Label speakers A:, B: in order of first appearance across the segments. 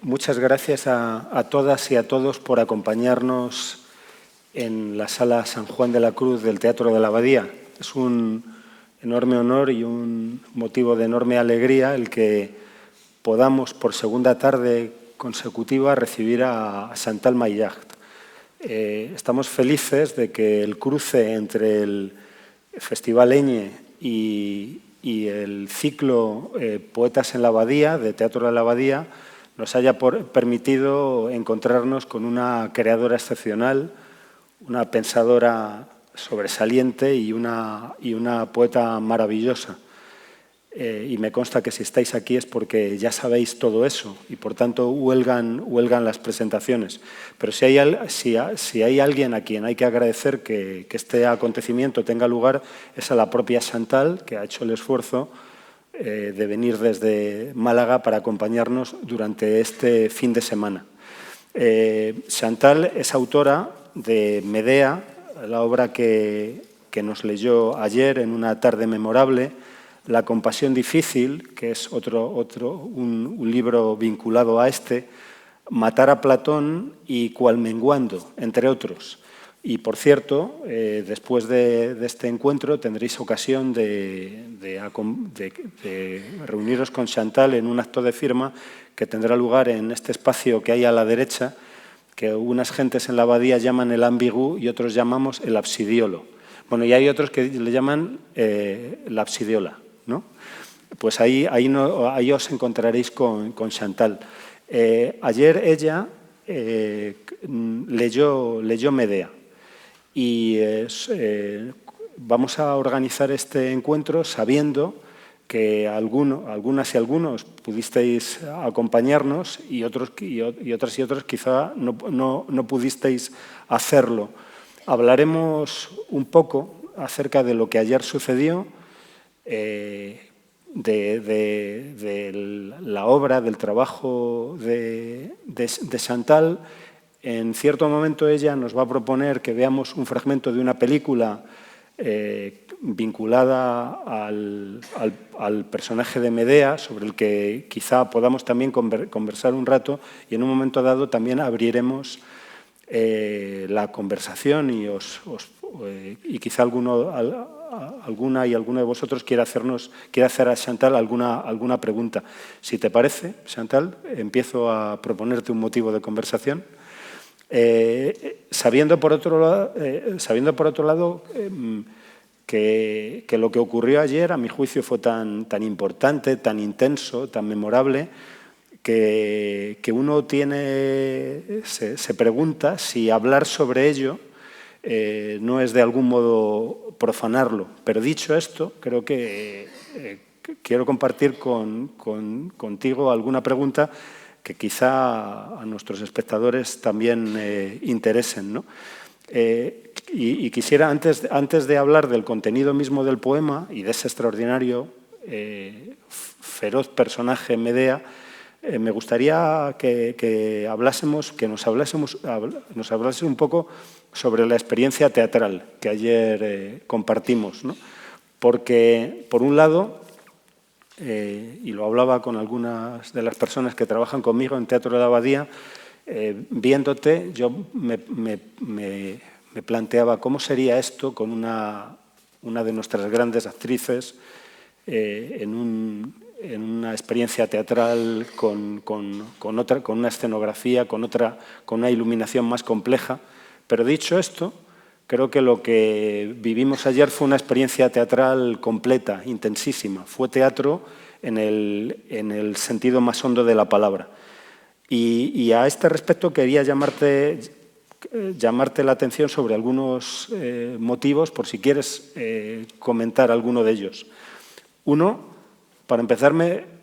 A: Muchas gracias a todas y a todos por acompañarnos en la Sala San Juan de la Cruz del Teatro de la Abadía. Es un enorme honor y un motivo de enorme alegría el que podamos, por segunda tarde consecutiva, recibir a Chantal Maillard. Estamos felices de que el cruce entre el Festival Eñe y el ciclo Poetas en la Abadía, de Teatro de la Abadía, nos haya permitido encontrarnos con una creadora excepcional, una pensadora sobresaliente y una poeta maravillosa. Y me consta que si estáis aquí es porque ya sabéis todo eso y, por tanto, huelgan las presentaciones. Pero si hay alguien a quien hay que agradecer que este acontecimiento tenga lugar, es a la propia Chantal, que ha hecho el esfuerzo de venir desde Málaga para acompañarnos durante este fin de semana. Chantal es autora de Medea, la obra que nos leyó ayer en una tarde memorable, La compasión difícil, que es un libro vinculado a este, Matar a Platón y Cual menguando, entre otros. Y, por cierto, después de este encuentro tendréis ocasión de reuniros con Chantal en un acto de firma que tendrá lugar en este espacio que hay a la derecha, que unas gentes en la abadía llaman el ambigú y otros llamamos el absidiolo. Bueno, y hay otros que le llaman la absidiola, ¿no? Pues ahí os encontraréis con Chantal. Ayer ella leyó Medea y vamos a organizar este encuentro sabiendo que algunas y algunos pudisteis acompañarnos y otras y otros quizá no pudisteis hacerlo. Hablaremos un poco acerca de lo que ayer sucedió, de la obra, del trabajo de Chantal. En cierto momento ella nos va a proponer que veamos un fragmento de una película vinculada al personaje de Medea, sobre el que quizá podamos también conversar un rato, y en un momento dado también abriremos la conversación y quizá alguna y alguno de vosotros quiera hacer a Chantal alguna pregunta. Si te parece, Chantal, empiezo a proponerte un motivo de conversación. Sabiendo por otro lado que lo que ocurrió ayer, a mi juicio, fue tan importante, tan intenso, tan memorable, que uno se pregunta si hablar sobre ello no es de algún modo profanarlo. Pero dicho esto, creo que quiero compartir contigo alguna pregunta que quizá a nuestros espectadores también interesen, ¿no? Y quisiera, antes de hablar del contenido mismo del poema y de ese extraordinario, feroz personaje Medea, me gustaría que nos hablase un poco sobre la experiencia teatral que ayer compartimos, ¿no? Porque, por un lado, y lo hablaba con algunas de las personas que trabajan conmigo en Teatro de la Abadía, viéndote, yo me planteaba cómo sería esto con una de nuestras grandes actrices en una experiencia teatral con una escenografía, con una iluminación más compleja. Pero dicho esto, creo que lo que vivimos ayer fue una experiencia teatral completa, intensísima. Fue teatro en el sentido más hondo de la palabra. Y a este respecto quería llamarte la atención sobre algunos motivos, por si quieres comentar alguno de ellos. Uno, para empezar,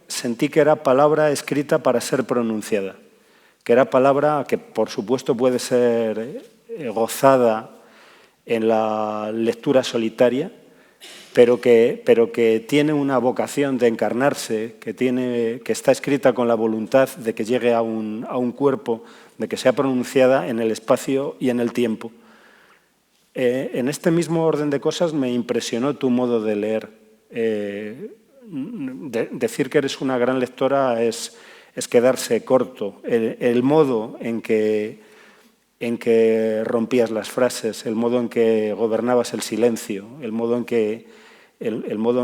A: sentí que era palabra escrita para ser pronunciada, que era palabra que, por supuesto, puede ser gozada en la lectura solitaria, pero que tiene una vocación de encarnarse, que está escrita con la voluntad de que llegue a un cuerpo, de que sea pronunciada en el espacio y en el tiempo. En este mismo orden de cosas me impresionó tu modo de leer. Decir que eres una gran lectora es es quedarse corto. El modo en que rompías las frases, el modo en que gobernabas el silencio, el modo en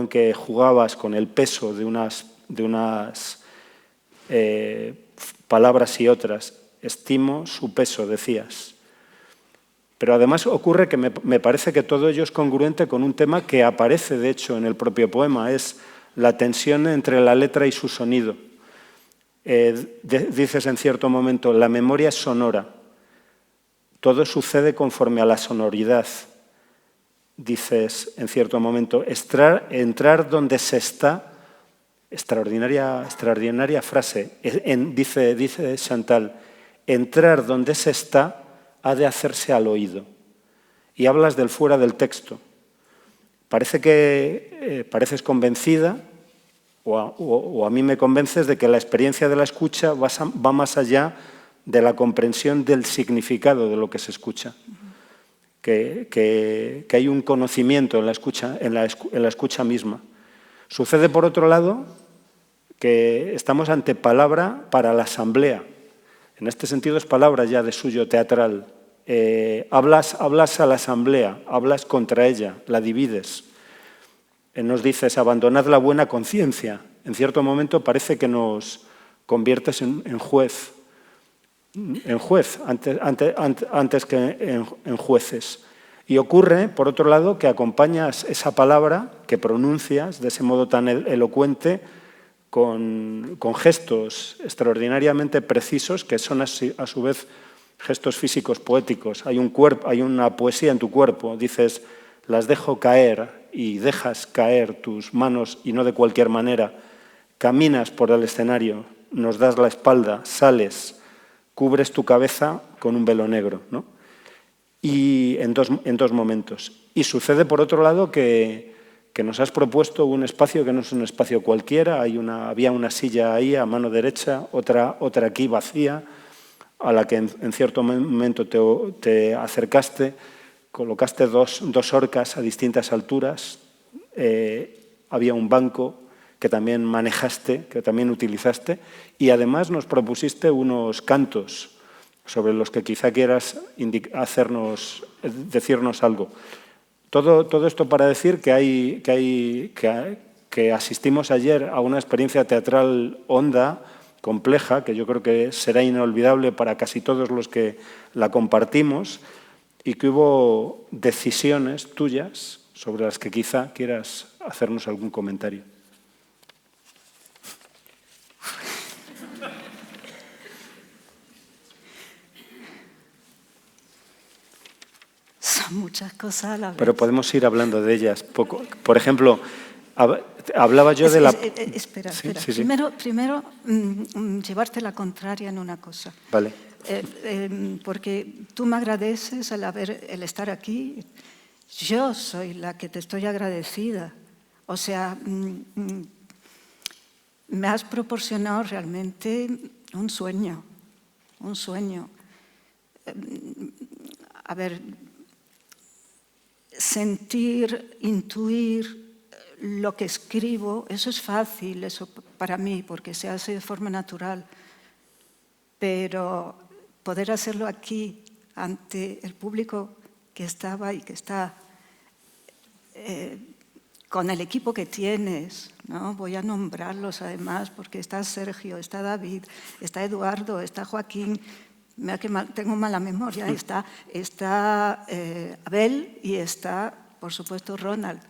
A: que jugabas con el peso de unas palabras y otras. Estimo su peso, decías. Pero además ocurre que me parece que todo ello es congruente con un tema que aparece, de hecho, en el propio poema, es la tensión entre la letra y su sonido. Dices en cierto momento, la memoria es sonora, todo sucede conforme a la sonoridad. Dices en cierto momento, entrar donde se está, extraordinaria frase, dice Chantal, entrar donde se está ha de hacerse al oído. Y hablas del fuera del texto. Pareces convencida, o a mí me convences de que la experiencia de la escucha va más allá de la comprensión del significado de lo que se escucha. Que hay un conocimiento en la escucha misma. Sucede, por otro lado, que estamos ante palabra para la asamblea. En este sentido es palabra ya de suyo teatral. Hablas a la asamblea, hablas contra ella, la divides. Nos dices, abandonad la buena conciencia. En cierto momento parece que nos conviertes en juez. En juez, antes que en jueces. Y ocurre, por otro lado, que acompañas esa palabra que pronuncias de ese modo tan elocuente con gestos extraordinariamente precisos que son a su vez gestos físicos poéticos. Hay una poesía en tu cuerpo. Dices, las dejo caer y dejas caer tus manos y no de cualquier manera. Caminas por el escenario, nos das la espalda, sales, cubres tu cabeza con un velo negro, ¿no? Y en dos momentos. Y sucede, por otro lado, que nos has propuesto un espacio que no es un espacio cualquiera. Había una silla ahí a mano derecha, otra aquí vacía, a la que en cierto momento te acercaste, colocaste dos orcas a distintas alturas, había un banco que también manejaste, que también utilizaste, y además nos propusiste unos cantos sobre los que quizá quieras decirnos algo. Todo esto para decir que asistimos ayer a una experiencia teatral honda, compleja, que yo creo que será inolvidable para casi todos los que la compartimos, y que hubo decisiones tuyas sobre las que quizá quieras hacernos algún comentario.
B: Son muchas cosas a la vez.
A: Pero podemos ir hablando de ellas poco. Por ejemplo, hablaba yo de la...
B: Espera.
A: Sí.
B: Primero, llevarte la contraria en una cosa.
A: Vale.
B: Porque tú me agradeces el estar aquí. Yo soy la que te estoy agradecida. O sea, me has proporcionado realmente un sueño. A ver, sentir, intuir lo que escribo, eso es fácil, eso para mí, porque se hace de forma natural. Pero poder hacerlo aquí, ante el público que estaba y que está, con el equipo que tienes, ¿no? Voy a nombrarlos además, porque está Sergio, está David, está Eduardo, está Joaquín, mira que tengo mala memoria, está Abel y está, por supuesto, Ronald.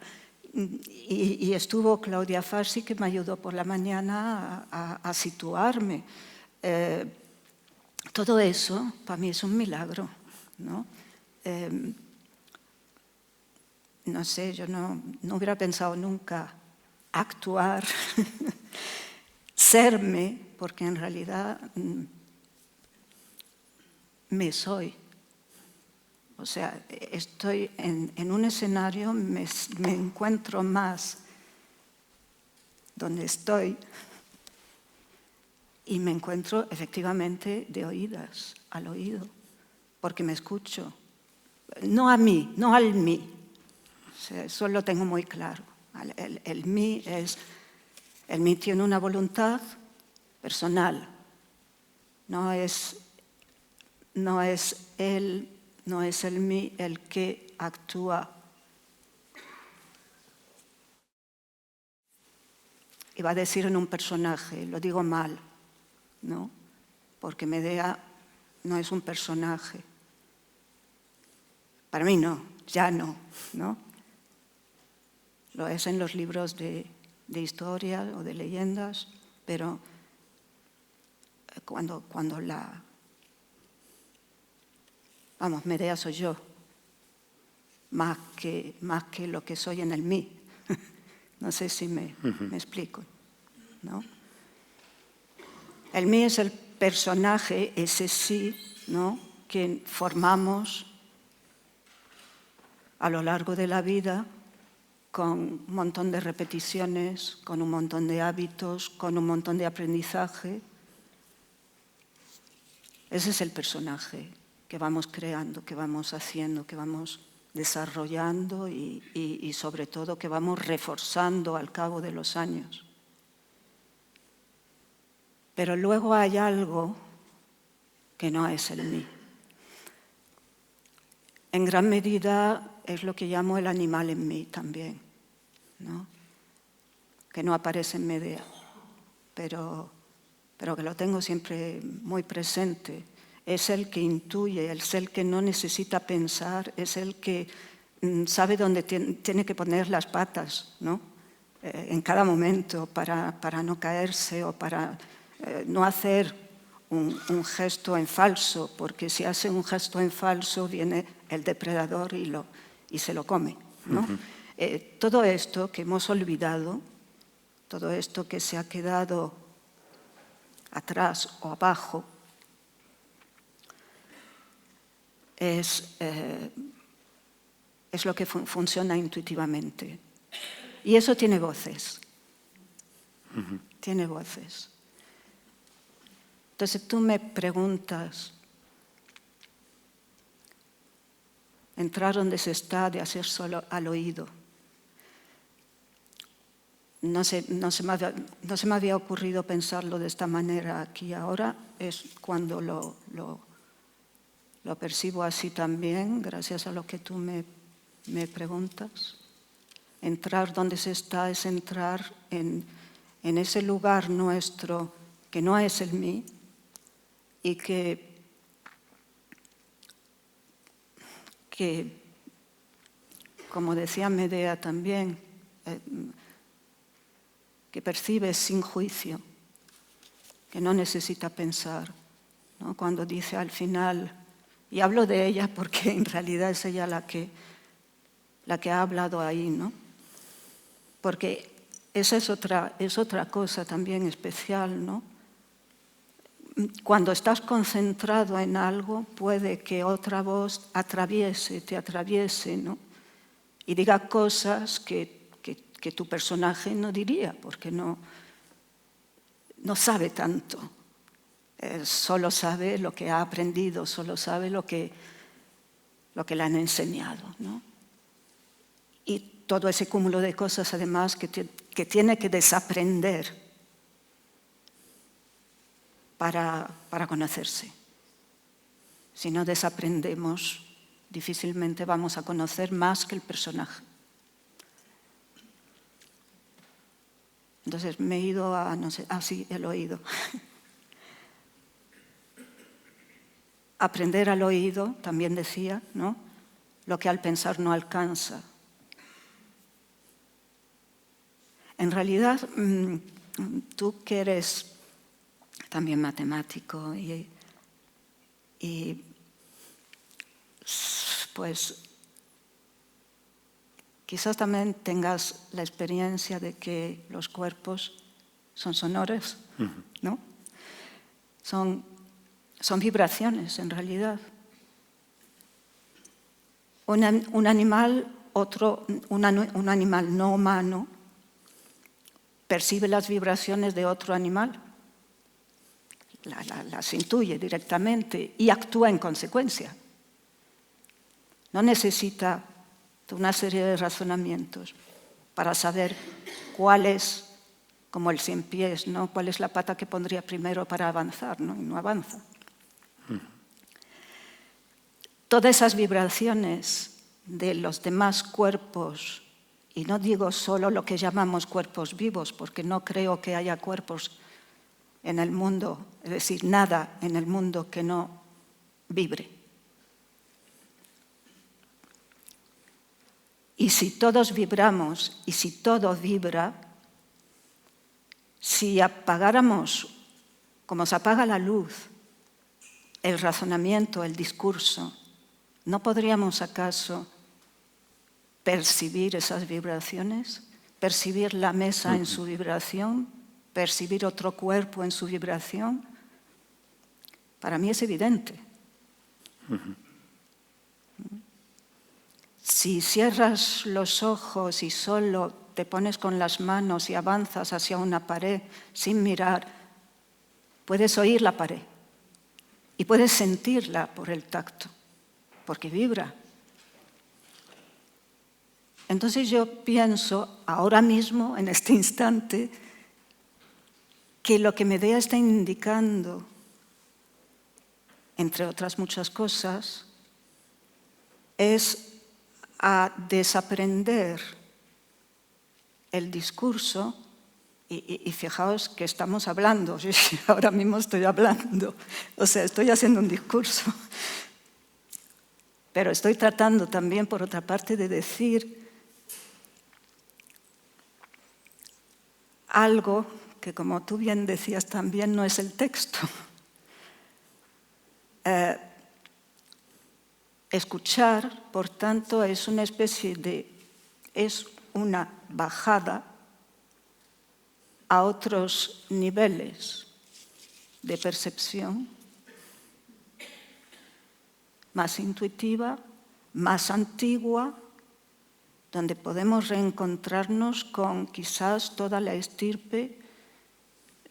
B: Y estuvo Claudia Farsi, que me ayudó por la mañana a situarme. Todo eso, para mí, es un milagro, ¿no? No sé, yo no hubiera pensado nunca actuar, serme, porque en realidad me soy. O sea, estoy en un escenario, me encuentro más donde estoy y me encuentro efectivamente de oídas, al oído, porque me escucho. No a mí, no al mí. O sea, eso lo tengo muy claro. El mí tiene una voluntad personal, No es él, no es el mí el que actúa. Iba a decir en un personaje, lo digo mal, ¿no? Porque Medea no es un personaje. Para mí no, ya no, ¿no? Lo es en los libros de historia o de leyendas, pero cuando vamos, Medea soy yo, más que lo que soy en el mí. No sé si me explico, ¿no? El mí es el personaje, ese sí, ¿no?, que formamos a lo largo de la vida con un montón de repeticiones, con un montón de hábitos, con un montón de aprendizaje. Ese es el personaje que vamos creando, que vamos haciendo, que vamos desarrollando y sobre todo que vamos reforzando al cabo de los años. Pero luego hay algo que no es el mí. En gran medida es lo que llamo el animal en mí también, ¿no? Que no aparece en Medea, pero que lo tengo siempre muy presente. Es el que intuye, es el que no necesita pensar, es el que sabe dónde tiene que poner las patas, ¿no? En cada momento para no caerse o para no hacer un gesto en falso, porque si hace un gesto en falso viene el depredador y se lo come, ¿no? Todo esto que hemos olvidado, todo esto que se ha quedado atrás o abajo, es lo que funciona intuitivamente. Y eso tiene voces. Tiene voces. Entonces tú me preguntas, entrar donde se está de hacer solo al oído. No se me había ocurrido pensarlo de esta manera aquí ahora, es cuando lo percibo así también, gracias a lo que tú me preguntas. Entrar donde se está es entrar en ese lugar nuestro que no es el mí y que como decía Medea también, que percibe sin juicio, que no necesita pensar, ¿no? Cuando dice al final, y hablo de ella porque en realidad es ella la que ha hablado ahí, ¿no? Porque esa es otra cosa también especial, ¿no? Cuando estás concentrado en algo, puede que otra voz te atraviese, ¿no? Y diga cosas que tu personaje no diría, porque no sabe tanto. Solo sabe lo que ha aprendido, solo sabe lo que le han enseñado, ¿no? Y todo ese cúmulo de cosas, además, que tiene que desaprender para conocerse. Si no desaprendemos, difícilmente vamos a conocer más que el personaje. Entonces me he ido a, no sé, sí, el oído. Aprender al oído, también decía, ¿no? Lo que al pensar no alcanza. En realidad, tú que eres también matemático y pues quizás también tengas la experiencia de que los cuerpos son sonoros, ¿no? Son vibraciones en realidad. Un animal no humano percibe las vibraciones de otro animal, las intuye directamente y actúa en consecuencia. No necesita una serie de razonamientos para saber cuál es como el 100 pies, ¿no? ¿Cuál es la pata que pondría primero para avanzar, ¿no? Y no avanza. Todas esas vibraciones de los demás cuerpos, y no digo solo lo que llamamos cuerpos vivos, porque no creo que haya cuerpos en el mundo, es decir, nada en el mundo que no vibre. Y si todos vibramos, y si todo vibra, si apagáramos, como se apaga la luz, el razonamiento, el discurso, ¿no podríamos acaso percibir esas vibraciones? ¿Percibir la mesa en su vibración? ¿Percibir otro cuerpo en su vibración? Para mí es evidente. Si cierras los ojos y solo te pones con las manos y avanzas hacia una pared sin mirar, puedes oír la pared y puedes sentirla por el tacto, porque vibra. Entonces yo pienso ahora mismo, en este instante, que lo que Medea está indicando, entre otras muchas cosas, es a desaprender el discurso, y fijaos que estamos hablando, yo ahora mismo estoy hablando, o sea, estoy haciendo un discurso, pero estoy tratando también, por otra parte, de decir algo que, como tú bien decías, también no es el texto. Escuchar, por tanto, es una especie de, es una bajada a otros niveles de percepción, más intuitiva, más antigua, donde podemos reencontrarnos con quizás toda la estirpe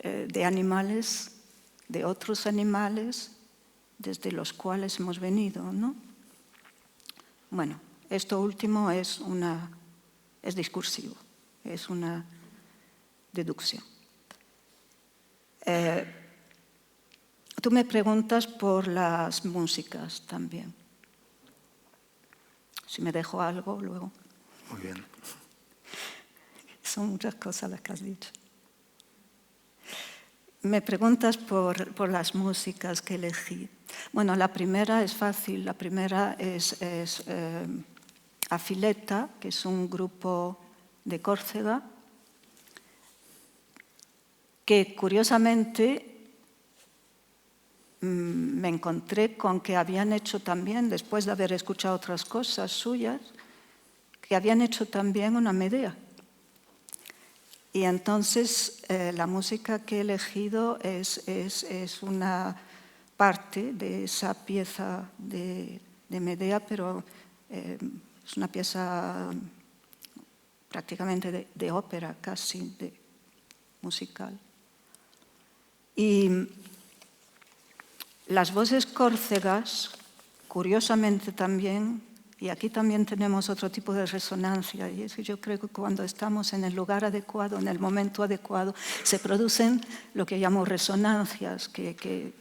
B: de animales, de otros animales, desde los cuales hemos venido, ¿no? Bueno, esto último es discursivo, es una deducción. Tú me preguntas por las músicas también. Si me dejo algo, luego.
A: Muy bien.
B: Son muchas cosas las que has dicho. Me preguntas por las músicas que elegí. Bueno, la primera es fácil. La primera es Afileta, que es un grupo de Córcega, que curiosamente me encontré con que habían hecho también, después de haber escuchado otras cosas suyas, que habían hecho también una Medea. Y entonces la música que he elegido es una parte de esa pieza de Medea, pero es una pieza prácticamente de ópera, casi musical. Y las voces córcegas, curiosamente también, y aquí también tenemos otro tipo de resonancia, y es que yo creo que cuando estamos en el lugar adecuado, en el momento adecuado, se producen lo que llamo resonancias, que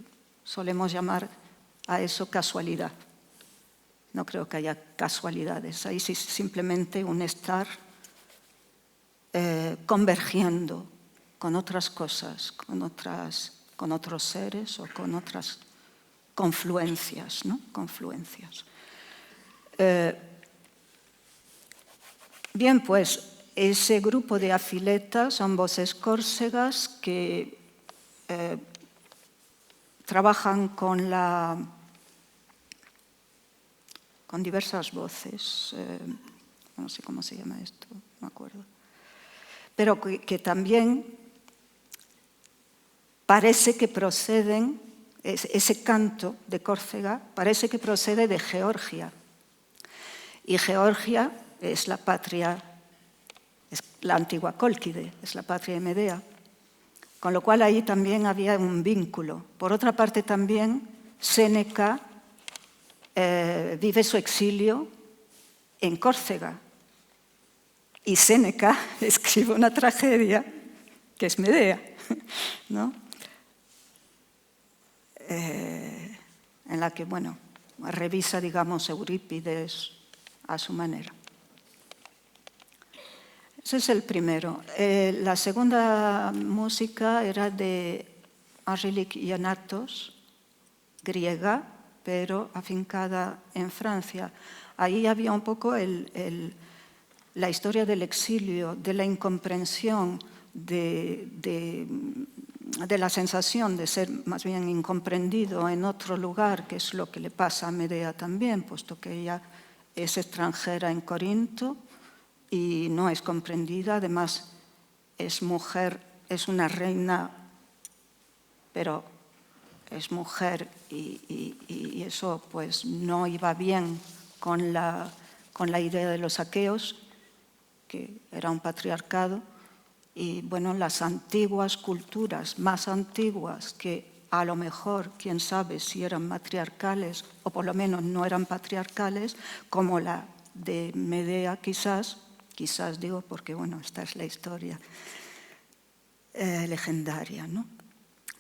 B: solemos llamar a eso casualidad. No creo que haya casualidades, ahí sí simplemente un estar convergiendo con otras cosas, con otros seres o con otras confluencias, ¿no? Confluencias. Bien, pues ese grupo de Afileta son voces córcegas que trabajan con diversas voces, no sé cómo se llama esto, no me acuerdo, pero que también parece que proceden, ese canto de Córcega parece que procede de Georgia. Y Georgia es la patria, es la antigua Cólquide, es la patria de Medea. Con lo cual ahí también había un vínculo. Por otra parte también Séneca vive su exilio en Córcega. Y Séneca escribe una tragedia que es Medea, ¿no? En la que, bueno, revisa, digamos, Eurípides a su manera. Ese es el primero. La segunda música era de Angélique Ionatos, griega, pero afincada en Francia. Ahí había un poco la historia del exilio, de la incomprensión, de la sensación de ser más bien incomprendido en otro lugar, que es lo que le pasa a Medea también, puesto que ella es extranjera en Corinto y no es comprendida. Además, es mujer, es una reina, pero es mujer y eso pues no iba bien con la idea de los aqueos, que era un patriarcado. Y bueno, las antiguas culturas, más antiguas, que a lo mejor, quién sabe si eran matriarcales o por lo menos no eran patriarcales, como la de Medea quizás digo porque bueno, esta es la historia legendaria, ¿no?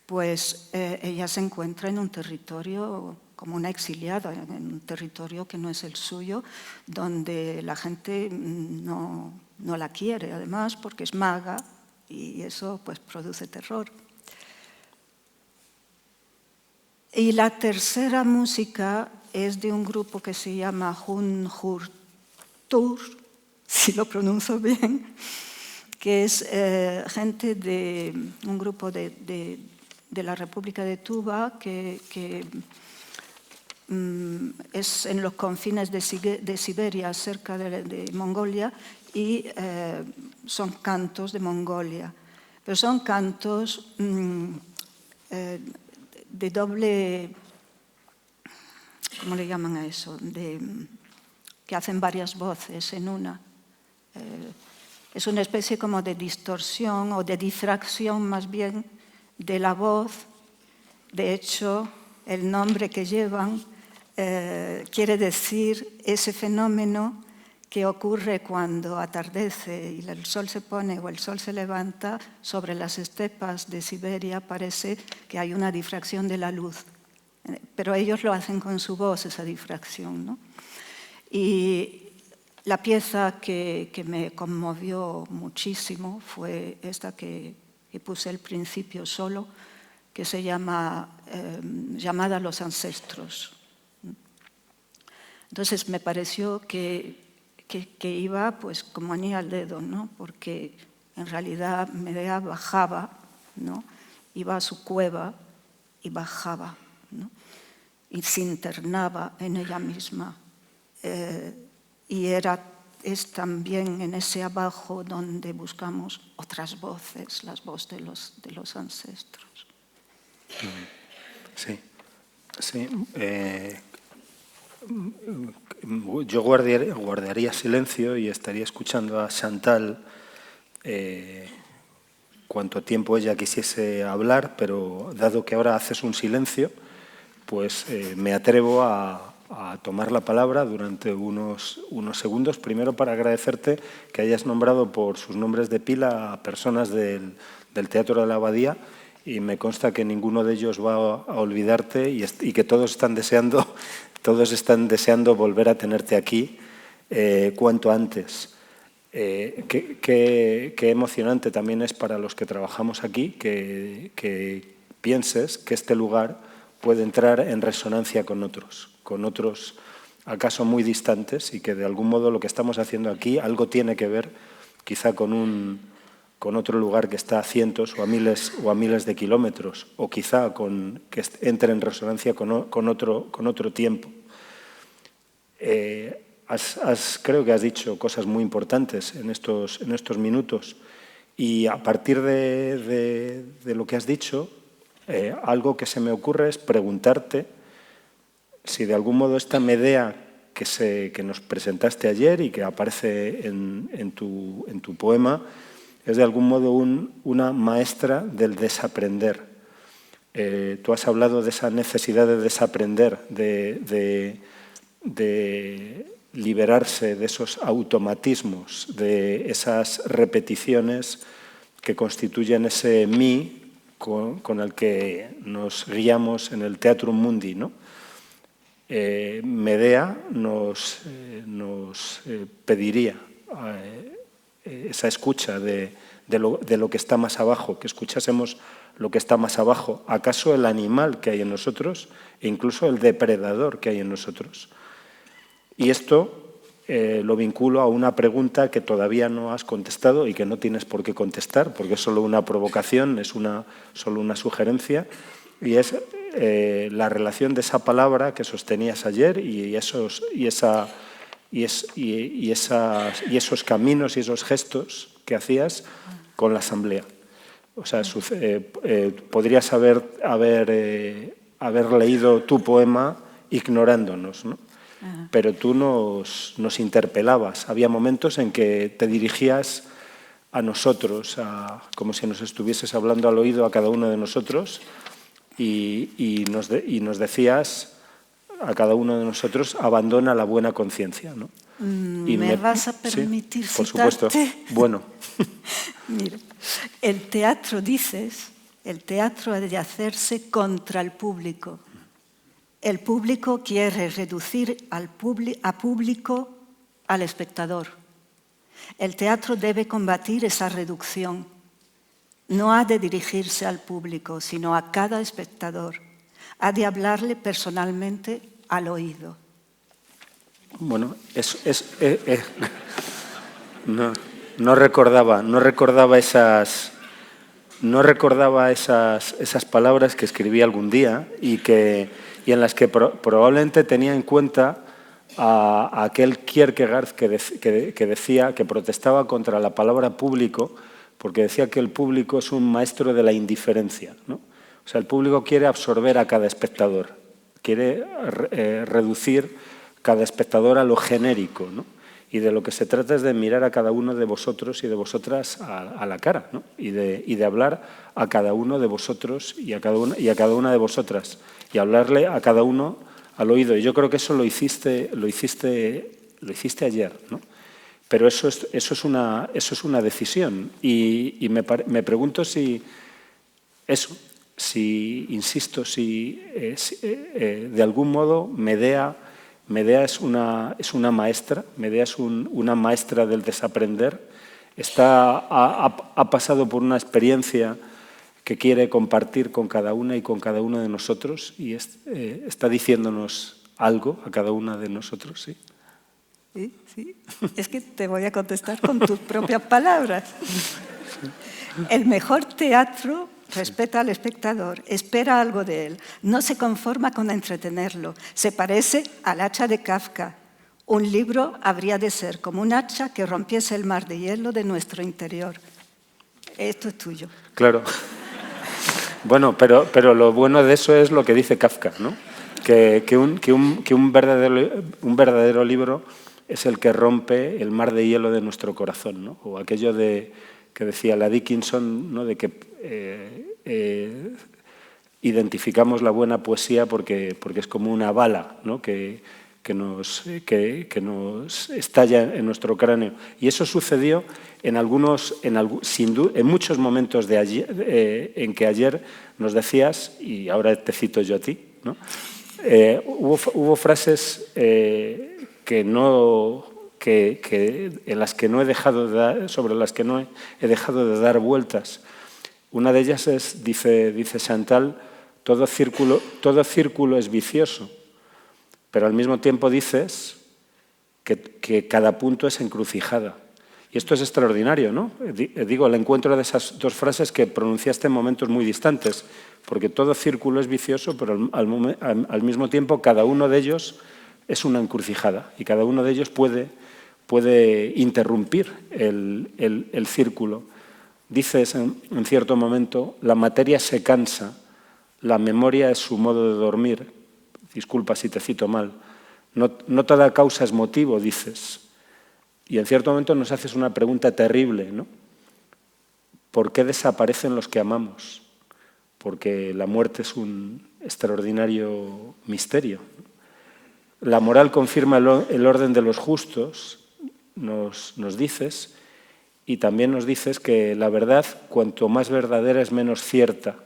B: Pues ella se encuentra en un territorio como una exiliada, en un territorio que no es el suyo, donde la gente no la quiere, además, porque es maga y eso pues produce terror. Y la tercera música es de un grupo que se llama Hun-Hur-Tur, si lo pronuncio bien, que es gente de un grupo de la República de Tuva que es en los confines de Siberia, cerca de Mongolia, y son cantos de Mongolia. Pero son cantos de doble, ¿cómo le llaman a eso? Que hacen varias voces en una. Es una especie como de distorsión o de difracción más bien de la voz. De hecho, el nombre que llevan quiere decir ese fenómeno que ocurre cuando atardece y el sol se pone o el sol se levanta sobre las estepas de Siberia. Parece que hay una difracción de la luz, pero ellos lo hacen con su voz, esa difracción, ¿no? Y la pieza que me conmovió muchísimo fue esta que puse al principio solo, que se llama Llamada a los ancestros. Entonces me pareció que iba pues como anillo al dedo, ¿no? Porque en realidad Medea bajaba, ¿no? Iba a su cueva y bajaba, ¿no? Y se internaba en ella misma. Y es también en ese abajo donde buscamos otras voces, las voces de los ancestros.
A: Sí, sí. Yo guardaría silencio y estaría escuchando a Chantal cuanto tiempo ella quisiese hablar, pero dado que ahora haces un silencio, pues me atrevo a tomar la palabra durante unos segundos, primero para agradecerte que hayas nombrado por sus nombres de pila a personas del Teatro de la Abadía, y me consta que ninguno de ellos va a olvidarte y que todos están deseando volver a tenerte aquí cuanto antes. Qué emocionante también es para los que trabajamos aquí que pienses que este lugar puede entrar en resonancia con otros acaso muy distantes, y que de algún modo lo que estamos haciendo aquí algo tiene que ver quizá con otro lugar que está a cientos o a miles de kilómetros, o quizá que entre en resonancia con otro tiempo. Creo que has dicho cosas muy importantes en estos minutos, y a partir de lo que has dicho, algo que se me ocurre es preguntarte si de algún modo esta Medea que nos presentaste ayer y que aparece en tu poema es de algún modo una maestra del desaprender. Tú has hablado de esa necesidad de desaprender, de liberarse de esos automatismos, de esas repeticiones que constituyen ese mí con el que nos guiamos en el Teatrum Mundi, ¿no? Medea nos pediría esa escucha de lo que está más abajo, que escuchásemos lo que está más abajo. ¿Acaso el animal que hay en nosotros e incluso el depredador que hay en nosotros? Y esto lo vinculo a una pregunta que todavía no has contestado y que no tienes por qué contestar, porque es solo una provocación, es solo una sugerencia, y es la relación de esa palabra que sostenías ayer y esos caminos y esos gestos que hacías con la asamblea. O sea, podrías haber leído tu poema ignorándonos, ¿no? Pero tú nos interpelabas. Había momentos en que te dirigías a nosotros, como si nos estuvieses hablando al oído a cada uno de nosotros, y nos decías a cada uno de nosotros: abandona la buena conciencia, ¿no?
B: ¿Me vas a permitir
A: sí, por
B: citarte?
A: supuesto. Bueno.
B: Mira, el teatro, dices, el teatro ha de hacerse contra el público. El público quiere reducir a público al espectador. El teatro debe combatir esa reducción. No ha de dirigirse al público, sino a cada espectador. Ha de hablarle personalmente al oído.
A: Bueno, no recordaba esas palabras que escribí algún día y en las que probablemente tenía en cuenta a aquel Kierkegaard que decía, que protestaba contra la palabra público, porque decía que el público es un maestro de la indiferencia, ¿no? O sea, el público quiere absorber a cada espectador, quiere reducir cada espectador a lo genérico, ¿no? Y de lo que se trata es de mirar a cada uno de vosotros y de vosotras a la cara, ¿no? Y de hablar a cada uno de vosotros y a cada una de vosotras, y hablarle a cada uno al oído. Y yo creo que eso lo hiciste ayer, ¿no? Pero eso es una decisión. Y me pregunto si de algún modo Medea es una maestra, Medea es una maestra del desaprender, ha pasado por una experiencia que quiere compartir con cada una y con cada uno de nosotros, y está diciéndonos algo a cada una de nosotros, ¿sí?
B: Sí. Es que te voy a contestar con tus propias palabras. El mejor teatro respeta al espectador, espera algo de él, no se conforma con entretenerlo, se parece al hacha de Kafka. Un libro habría de ser como un hacha que rompiese el mar de hielo de nuestro interior. Esto es tuyo.
A: Claro. Bueno, pero lo bueno de eso es lo que dice Kafka, ¿no? Que un verdadero libro es el que rompe el mar de hielo de nuestro corazón, ¿no? O aquello que decía la Dickinson, ¿no? De que identificamos la buena poesía porque es como una bala, ¿no? que nos estalla en nuestro cráneo. Y eso sucedió en muchos momentos de ayer, en que ayer nos decías, y ahora te cito yo a ti, ¿no? Hubo frases sobre las que no he dejado de dar vueltas. Una de ellas dice Chantal: todo círculo es vicioso, pero al mismo tiempo dices que cada punto es encrucijada. Y esto es extraordinario, ¿no? Digo, el encuentro de esas dos frases que pronunciaste en momentos muy distantes, porque todo círculo es vicioso, pero al mismo tiempo cada uno de ellos es una encrucijada, y cada uno de ellos puede interrumpir el círculo. Dices en cierto momento: la materia se cansa, la memoria es su modo de dormir. Disculpa si te cito mal. No toda causa es motivo, dices. Y en cierto momento nos haces una pregunta terrible, ¿no? ¿Por qué desaparecen los que amamos? Porque la muerte es un extraordinario misterio. La moral confirma el orden de los justos, nos dices, y también nos dices que la verdad, cuanto más verdadera, es menos cierta.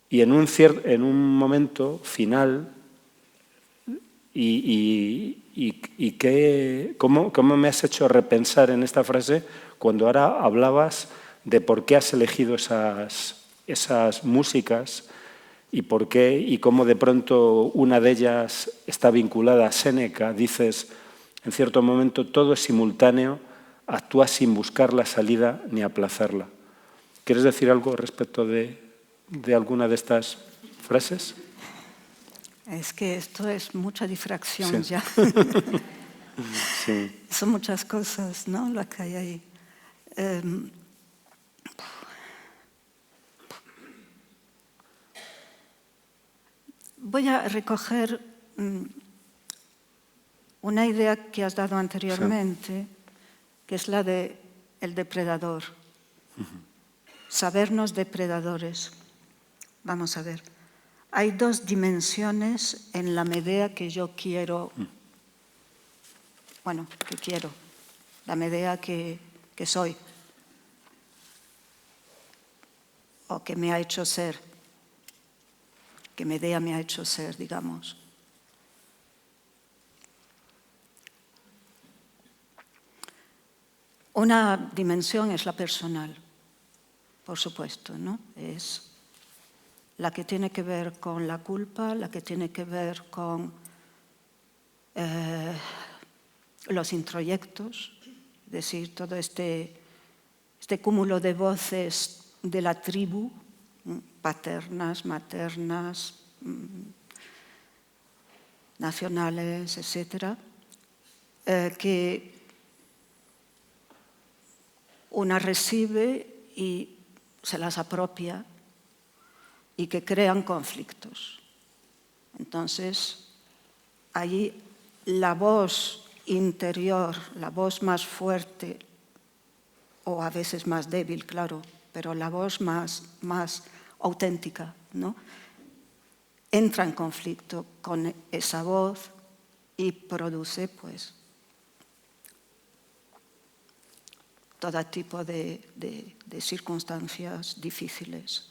A: Y en un momento final, ¿cómo me has hecho repensar en esta frase cuando ahora hablabas de por qué has elegido esas músicas y por qué y cómo de pronto una de ellas está vinculada a Séneca? Dices, en cierto momento todo es simultáneo, actúa sin buscar la salida ni aplazarla. ¿Quieres decir algo respecto de alguna de estas frases?
B: Es que esto es mucha difracción ya.
A: Sí.
B: Son muchas cosas, ¿no?, lo que hay ahí. Voy a recoger una idea que has dado anteriormente, que es la de el depredador. Sabernos depredadores. Vamos a ver. Hay dos dimensiones en la Medea que yo quiero, la Medea que soy, o que me ha hecho ser, que Medea me ha hecho ser, digamos. Una dimensión es la personal, por supuesto, ¿no? Es la que tiene que ver con la culpa, la que tiene que ver con los introyectos, es decir, todo este cúmulo de voces de la tribu, paternas, maternas, nacionales, etcétera, que una recibe y se las apropia y que crean conflictos. Entonces, allí la voz interior, la voz más fuerte, o a veces más débil, claro, pero la voz más auténtica, ¿no?, entra en conflicto con esa voz y produce, pues, todo tipo de circunstancias difíciles.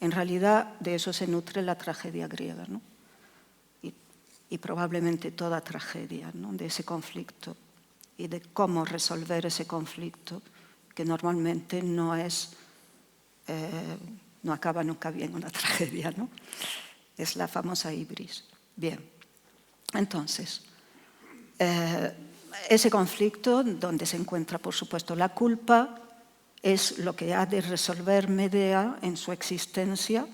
B: En realidad, de eso se nutre la tragedia griega, ¿no?, y probablemente toda tragedia, ¿no?, de ese conflicto y de cómo resolver ese conflicto, que normalmente no acaba nunca bien una tragedia, ¿no? Es la famosa ibris. Bien, entonces, ese conflicto donde se encuentra, por supuesto, la culpa, es lo que ha de resolver Medea en su existencia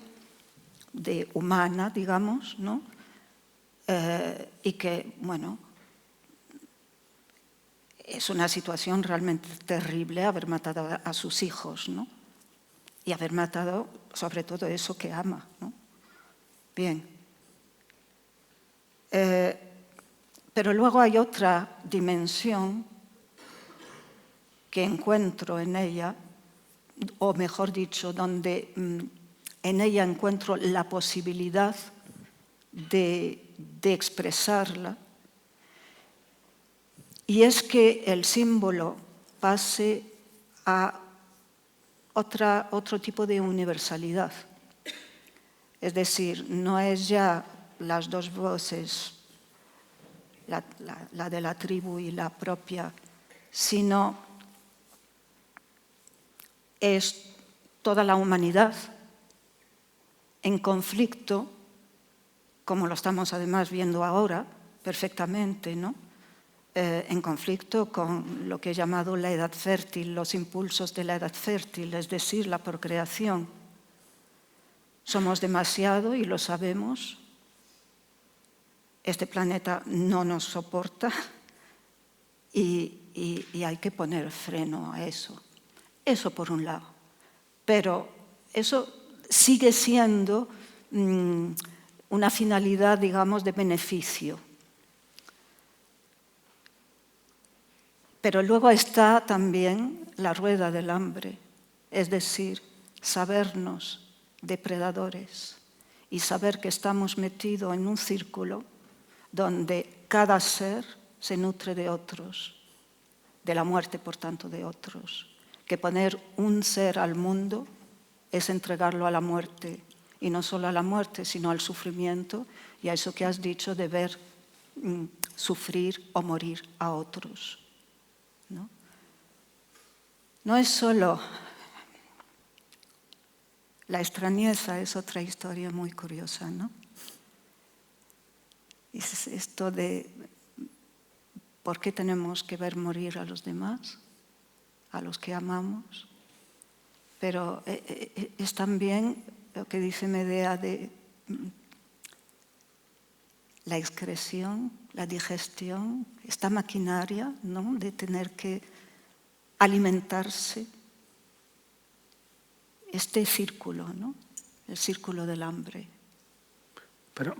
B: de humana, digamos, ¿no? Y que, bueno, es una situación realmente terrible haber matado a sus hijos, ¿no? Y haber matado sobre todo eso que ama, ¿no? Bien. Pero luego hay otra dimensión que encuentro en ella, o mejor dicho, donde en ella encuentro la posibilidad de expresarla, y es que el símbolo pase a otro tipo de universalidad. Es decir, no es ya las dos voces, la de la tribu y la propia, sino es toda la humanidad en conflicto, como lo estamos además viendo ahora perfectamente, ¿no? En conflicto con lo que he llamado la edad fértil, los impulsos de la edad fértil, es decir, la procreación. Somos demasiado y lo sabemos. Este planeta no nos soporta y hay que poner freno a eso. Eso por un lado. Pero eso sigue siendo una finalidad, digamos, de beneficio. Pero luego está también la rueda del hambre, es decir, sabernos depredadores y saber que estamos metidos en un círculo donde cada ser se nutre de otros de la muerte, por tanto, de otros. Que poner un ser al mundo es entregarlo a la muerte, y no solo a la muerte, sino al sufrimiento y a eso que has dicho de ver sufrir o morir a otros, ¿no? No es solo la extrañeza, es otra historia muy curiosa, ¿no? Es esto de ¿por qué tenemos que ver morir a los demás, a los que amamos? Pero es también lo que dice Medea de la excreción, la digestión, esta maquinaria, ¿no?, de tener que alimentarse, este círculo, ¿no?, el círculo del hambre.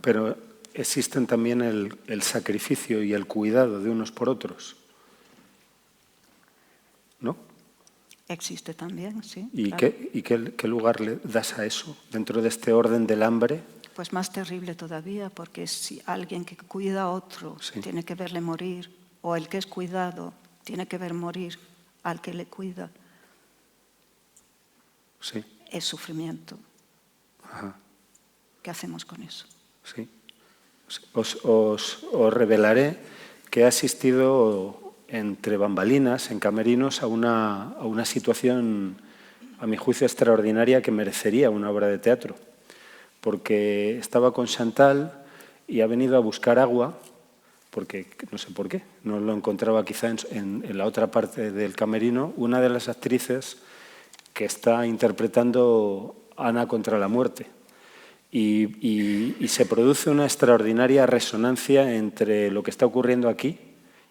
A: Pero existen también el sacrificio y el cuidado de unos por otros, ¿no?
B: Existe también, sí.
A: ¿Y,
B: claro.
A: qué lugar le das a eso dentro de este orden del hambre?
B: Pues más terrible todavía, porque si alguien que cuida a otro tiene que verle morir, o el que es cuidado tiene que ver morir al que le cuida,
A: sí,
B: es sufrimiento.
A: Ajá.
B: ¿Qué hacemos con eso?
A: Sí. Os revelaré que he asistido entre bambalinas, en camerinos, a una situación, a mi juicio, extraordinaria que merecería una obra de teatro. Porque estaba con Chantal y ha venido a buscar agua, porque no sé por qué, no lo encontraba quizá en la otra parte del camerino, una de las actrices que está interpretando Ana contra la muerte. Y se produce una extraordinaria resonancia entre lo que está ocurriendo aquí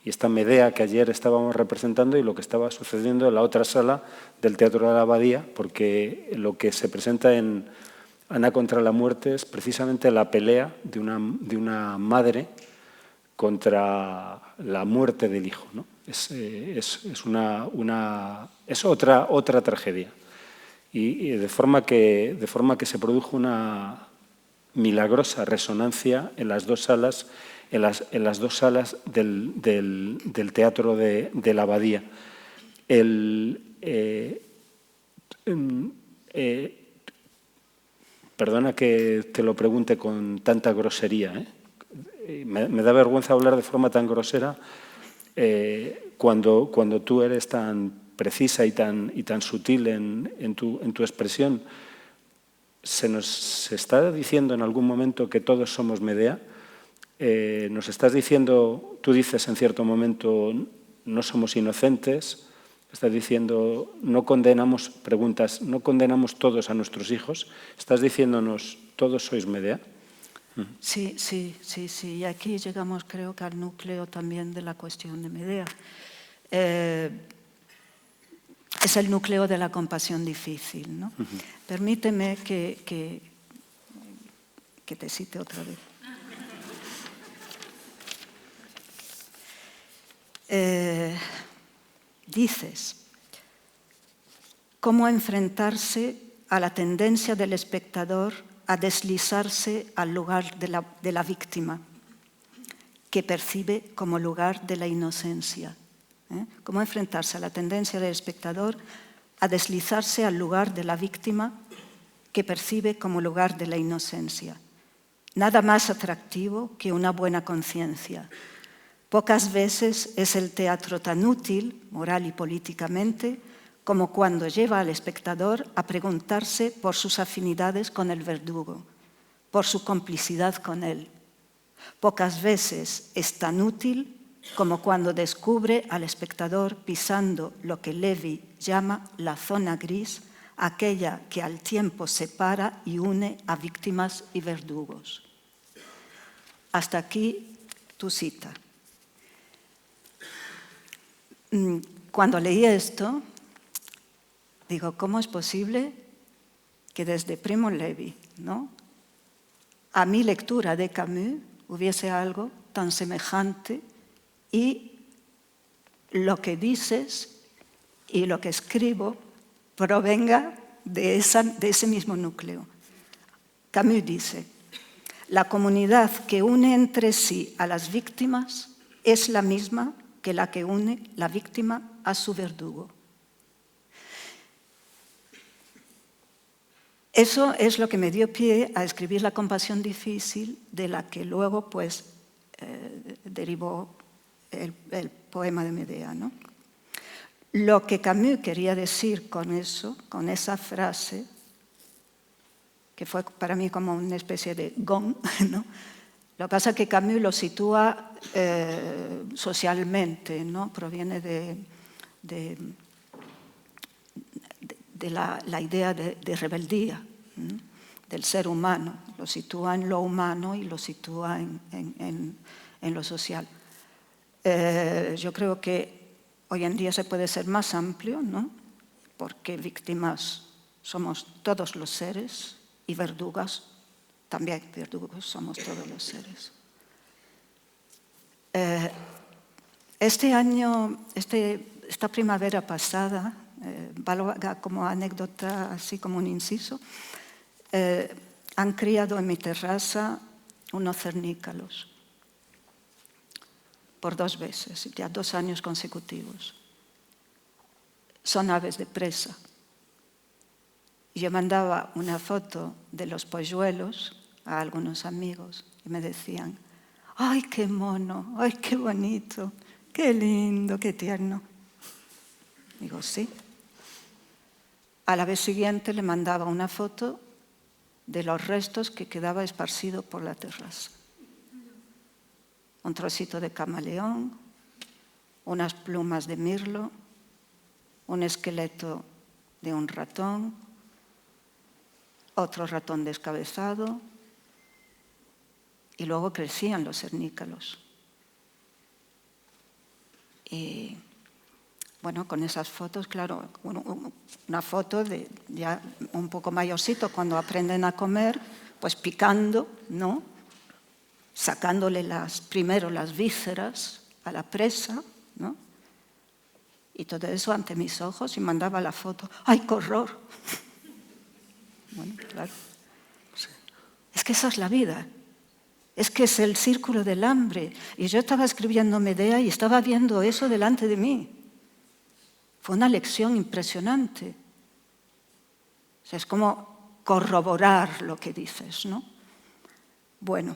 A: y esta Medea que ayer estábamos representando y lo que estaba sucediendo en la otra sala del Teatro de la Abadía, porque lo que se presenta en Ana contra la muerte es precisamente la pelea de una madre contra la muerte del hijo, ¿no? Es otra tragedia. Y de forma que se produjo una milagrosa resonancia en las dos salas, en las dos salas del Teatro de la Abadía. Perdona que te lo pregunte con tanta grosería, ¿eh? Me da vergüenza hablar de forma tan grosera cuando tú eres tan precisa y tan sutil en tu expresión. Se está diciendo en algún momento que todos somos Medea. Nos estás diciendo, tú dices en cierto momento, no somos inocentes. Estás diciendo, no condenamos todos a nuestros hijos. Estás diciéndonos, todos sois Medea.
B: Sí. Y aquí llegamos, creo que al núcleo también de la cuestión de Medea. Es el núcleo de la compasión difícil, ¿no? Permíteme que te cite otra vez. Dices, ¿cómo enfrentarse a la tendencia del espectador a deslizarse al lugar de la víctima, que percibe como lugar de la inocencia? ¿Cómo enfrentarse a la tendencia del espectador a deslizarse al lugar de la víctima que percibe como lugar de la inocencia? Nada más atractivo que una buena conciencia. Pocas veces es el teatro tan útil, moral y políticamente, como cuando lleva al espectador a preguntarse por sus afinidades con el verdugo, por su complicidad con él. Pocas veces es tan útil como cuando descubre al espectador pisando lo que Levi llama la zona gris, aquella que al tiempo separa y une a víctimas y verdugos. Hasta aquí tu cita. Cuando leí esto, digo, ¿cómo es posible que desde Primo Levi, ¿no?, a mi lectura de Camus hubiese algo tan semejante y lo que dices y lo que escribo provenga de ese mismo núcleo? Camus dice, la comunidad que une entre sí a las víctimas es la misma que la que une la víctima a su verdugo. Eso es lo que me dio pie a escribir La compasión difícil, de la que luego pues, derivó el poema de Medea, ¿no? Lo que Camus quería decir con eso, con esa frase, que fue para mí como una especie de gong, ¿no? Lo que pasa es que Camus lo sitúa socialmente, ¿no? Proviene de la idea de rebeldía, ¿no? Del ser humano. Lo sitúa en lo humano y lo sitúa en lo social. Yo creo que hoy en día se puede ser más amplio, ¿no? Porque víctimas somos todos los seres y verdugas también, verdugos somos todos los seres. Este año, esta primavera pasada, valga como anécdota, así como un inciso, han criado en mi terraza unos cernícalos por 2 veces, ya 2 años consecutivos. Son aves de presa. Y yo mandaba una foto de los polluelos a algunos amigos y me decían: ¡ay, qué mono! ¡Ay, qué bonito! ¡Qué lindo! ¡Qué tierno! Digo, sí. A la vez siguiente le mandaba una foto de los restos que quedaba esparcido por la terraza. Un trocito de camaleón, unas plumas de mirlo, un esqueleto de un ratón, otro ratón descabezado, y luego crecían los cernícalos. Y bueno, con esas fotos, claro, una foto de ya un poco mayorcito, cuando aprenden a comer, pues picando, ¿no? Sacándole primero las vísceras a la presa, ¿no? Y todo eso ante mis ojos, y mandaba la foto. ¡Ay, qué horror! Bueno, claro. Sí. Es que esa es la vida. Es que es el círculo del hambre. Y yo estaba escribiendo Medea y estaba viendo eso delante de mí. Fue una lección impresionante. O sea, es como corroborar lo que dices, ¿no? Bueno,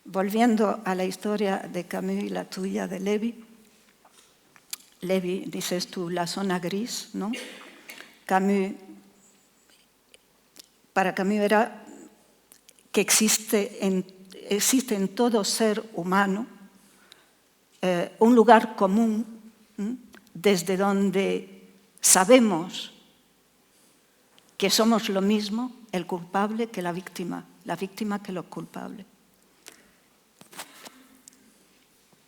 B: volviendo a la historia de Camus y la tuya de Levi. Levi, dices tú, la zona gris, ¿no? Para Camus era que existe en todo ser humano un lugar común, desde donde sabemos que somos lo mismo el culpable que la víctima que lo culpable.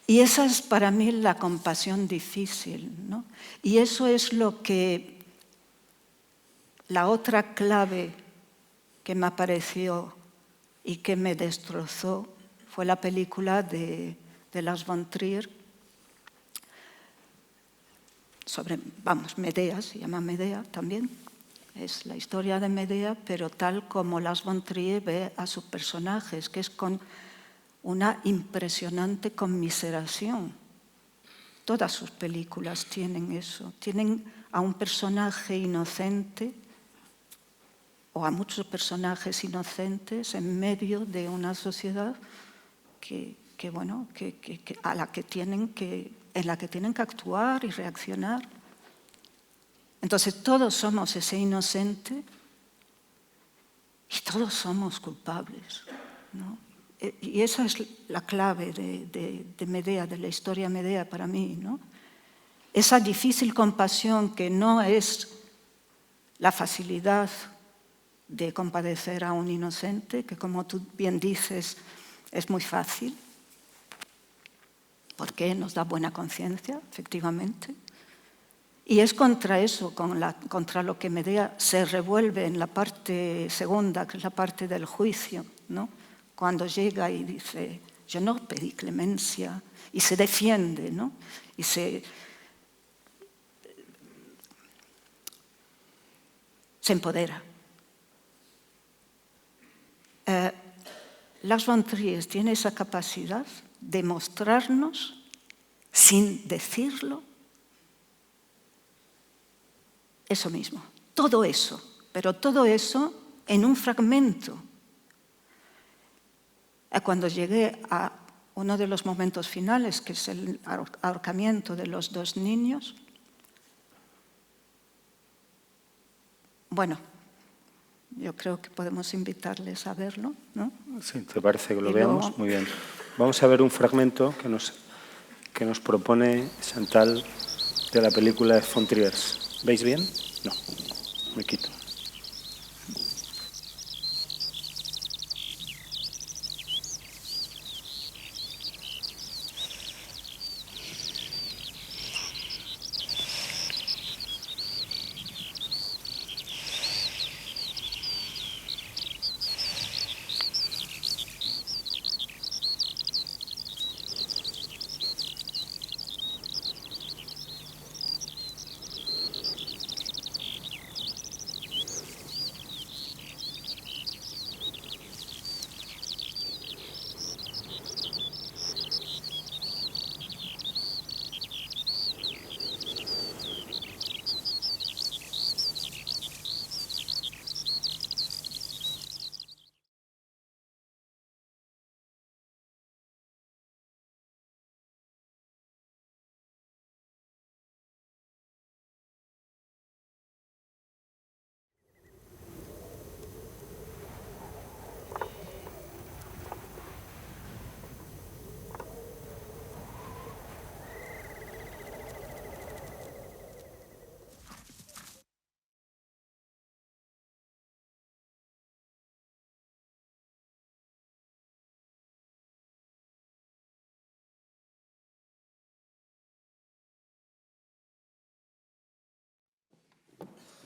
B: Y esa es para mí la compasión difícil, ¿no? Y eso es lo que la otra clave que me apareció y que me destrozó fue la película de Lars von Trier sobre, Medea, se llama Medea también. Es la historia de Medea, pero tal como Lars von Trier ve a sus personajes, que es con una impresionante conmiseración. Todas sus películas tienen eso. Tienen a un personaje inocente o a muchos personajes inocentes en medio de una sociedad en la que tienen que actuar y reaccionar. Entonces todos somos ese inocente y todos somos culpables, ¿no? Y esa es la clave de Medea, de la historia Medea para mí, ¿no? Esa difícil compasión que no es la facilidad de compadecer a un inocente, que como tú bien dices, es muy fácil, porque nos da buena conciencia, efectivamente. Y es contra eso, contra lo que Medea se revuelve en la parte segunda, que es la parte del juicio, ¿no? Cuando llega y dice, yo no pedí clemencia, y se defiende, ¿no? Y se empodera. Lars von Trier tiene esa capacidad de mostrarnos sin decirlo, eso mismo, todo eso, pero todo eso en un fragmento. Cuando llegué a uno de los momentos finales, que es el ahorcamiento de los dos niños, bueno, yo creo que podemos invitarles a verlo, ¿no?
A: Sí, ¿te parece que lo veamos? Luego... Muy bien. Vamos a ver un fragmento que nos propone Chantal de la película de von Trier. ¿Veis bien? No, me quito.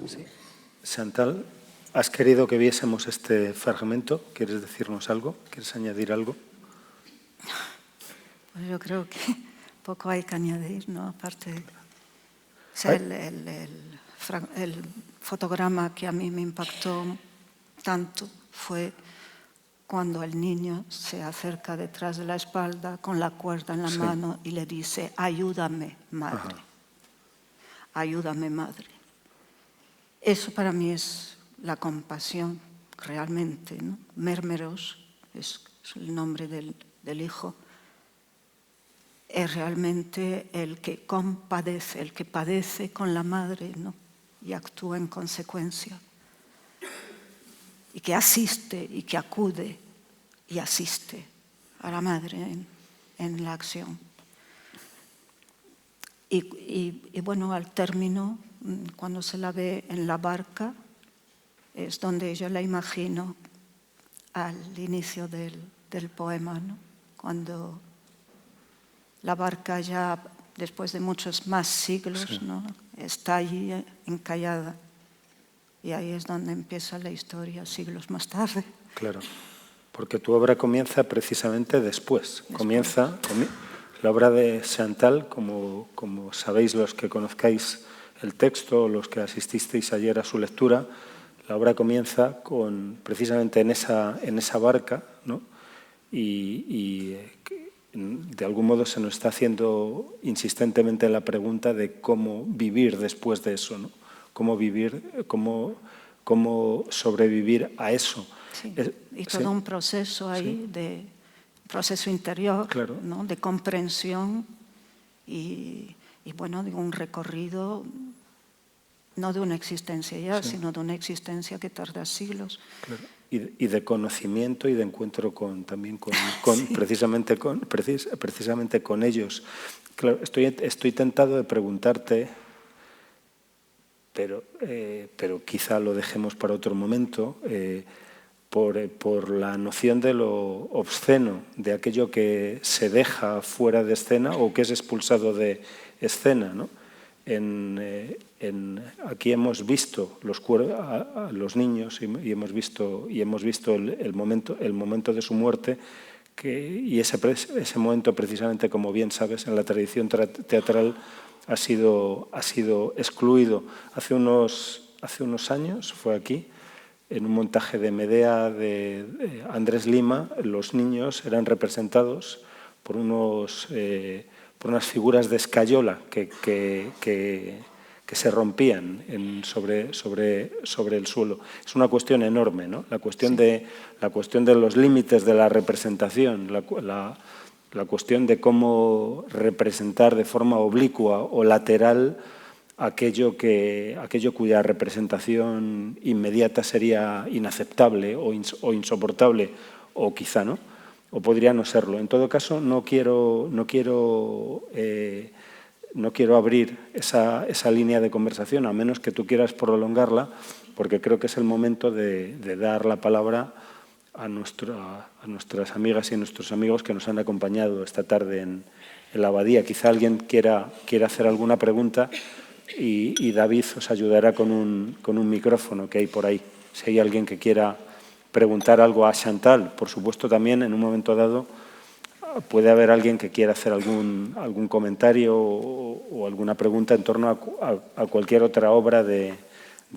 A: Sí. Chantal, ¿has querido que viésemos este fragmento? ¿Quieres decirnos algo? ¿Quieres añadir algo?
B: Pues yo creo que poco hay que añadir, ¿no? Aparte, o sea, el fotograma que a mí me impactó tanto fue cuando el niño se acerca detrás de la espalda con la cuerda en la mano y le dice, ayúdame, madre. Ajá. Ayúdame, madre. Eso para mí es la compasión, realmente, ¿no? Mérmeros es el nombre del hijo. Es realmente el que compadece, el que padece con la madre, ¿no? Y actúa en consecuencia. Y que asiste y que acude y asiste a la madre en la acción. Y bueno, al término, cuando se la ve en la barca, es donde yo la imagino al inicio del poema, ¿no? Cuando la barca ya, después de muchos más siglos, sí, ¿no? Está allí encallada. Y ahí es donde empieza la historia, siglos más tarde.
A: Claro, porque tu obra comienza precisamente después. Comienza la obra de Chantal, como sabéis los que conozcáis el texto, los que asististeis ayer a su lectura, la obra comienza precisamente en esa barca, ¿no? Y de algún modo se nos está haciendo insistentemente la pregunta de cómo vivir después de eso, ¿no? Cómo vivir, cómo sobrevivir a eso.
B: Sí, y todo un proceso ahí, sí, proceso interior, claro, ¿no? De comprensión y bueno, de un recorrido no de una existencia ya, sí, sino de una existencia que tarda siglos.
A: Claro. Y de conocimiento y de encuentro también sí, precisamente con ellos. Claro, estoy tentado de preguntarte, pero quizá lo dejemos para otro momento, por la noción de lo obsceno, de aquello que se deja fuera de escena o que es expulsado de escena, ¿no? Aquí hemos visto a los niños y hemos visto el momento de su muerte, y ese momento precisamente, como bien sabes, en la tradición teatral ha sido excluido. Hace unos años fue aquí, en un montaje de Medea de Andrés Lima, los niños eran representados por unas figuras de escayola que se rompían sobre el suelo. Es una cuestión enorme, ¿no? La cuestión de los límites de la representación, la cuestión de cómo representar de forma oblicua o lateral aquello cuya representación inmediata sería inaceptable o insoportable, o quizá no, o podría no serlo. En todo caso, no quiero abrir esa línea de conversación, a menos que tú quieras prolongarla, porque creo que es el momento de dar la palabra a nuestras amigas y a nuestros amigos que nos han acompañado esta tarde en la abadía. Quizá alguien quiera hacer alguna pregunta y David os ayudará con un micrófono que hay por ahí. Si hay alguien que quiera preguntar algo a Chantal, por supuesto también en un momento dado puede haber alguien que quiera hacer algún comentario o alguna pregunta en torno a cualquier otra obra de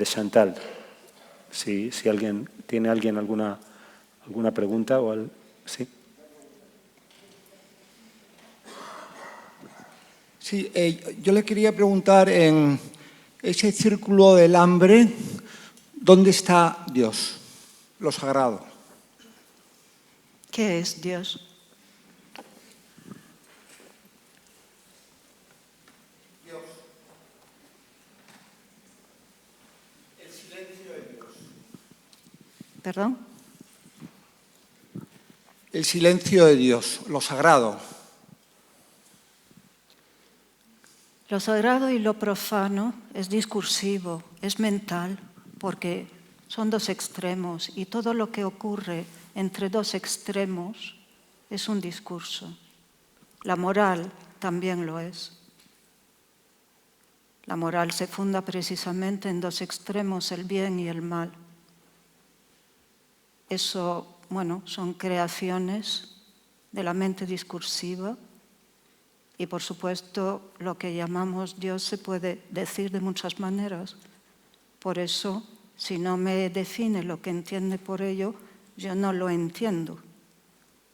A: Chantal. Si alguien tiene alguna pregunta o sí.
C: Sí, yo le quería preguntar, en ese círculo del hambre, ¿dónde está Dios, lo sagrado?
B: ¿Qué es Dios?
C: Dios. El silencio de Dios.
B: ¿Perdón?
C: El silencio de Dios, lo sagrado.
B: Lo sagrado y lo profano es discursivo, es mental, porque son dos extremos y todo lo que ocurre entre dos extremos es un discurso. La moral también lo es. La moral se funda precisamente en dos extremos, el bien y el mal. Eso, son creaciones de la mente discursiva. Y, por supuesto, lo que llamamos Dios se puede decir de muchas maneras. Por eso, si no me define lo que entiende por ello, yo no lo entiendo.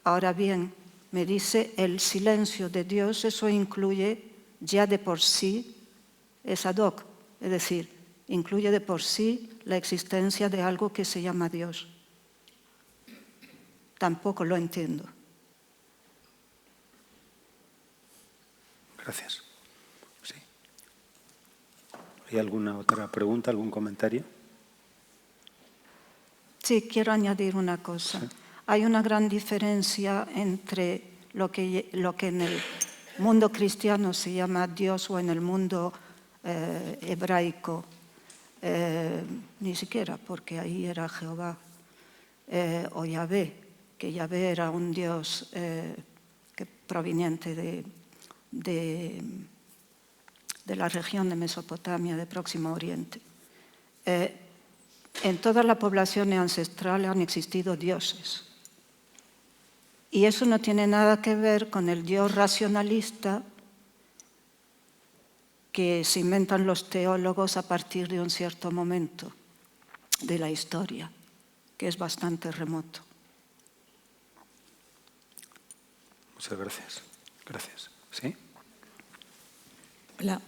B: Ahora bien, me dice el silencio de Dios, eso incluye ya de por sí, es ad hoc, es decir, incluye de por sí la existencia de algo que se llama Dios. Tampoco lo entiendo.
A: Gracias. Sí. ¿Hay alguna otra pregunta, algún comentario?
B: Sí, quiero añadir una cosa. Sí. Hay una gran diferencia entre lo que en el mundo cristiano se llama Dios o en el mundo hebraico, ni siquiera, porque ahí era Jehová, o Yahvé, que Yahvé era un Dios proveniente de la región de Mesopotamia, de Próximo Oriente. En toda la población ancestral han existido dioses. Y eso no tiene nada que ver con el Dios racionalista que se inventan los teólogos a partir de un cierto momento de la historia, que es bastante remoto.
A: Muchas gracias. Gracias. ¿Sí?
D: Hola.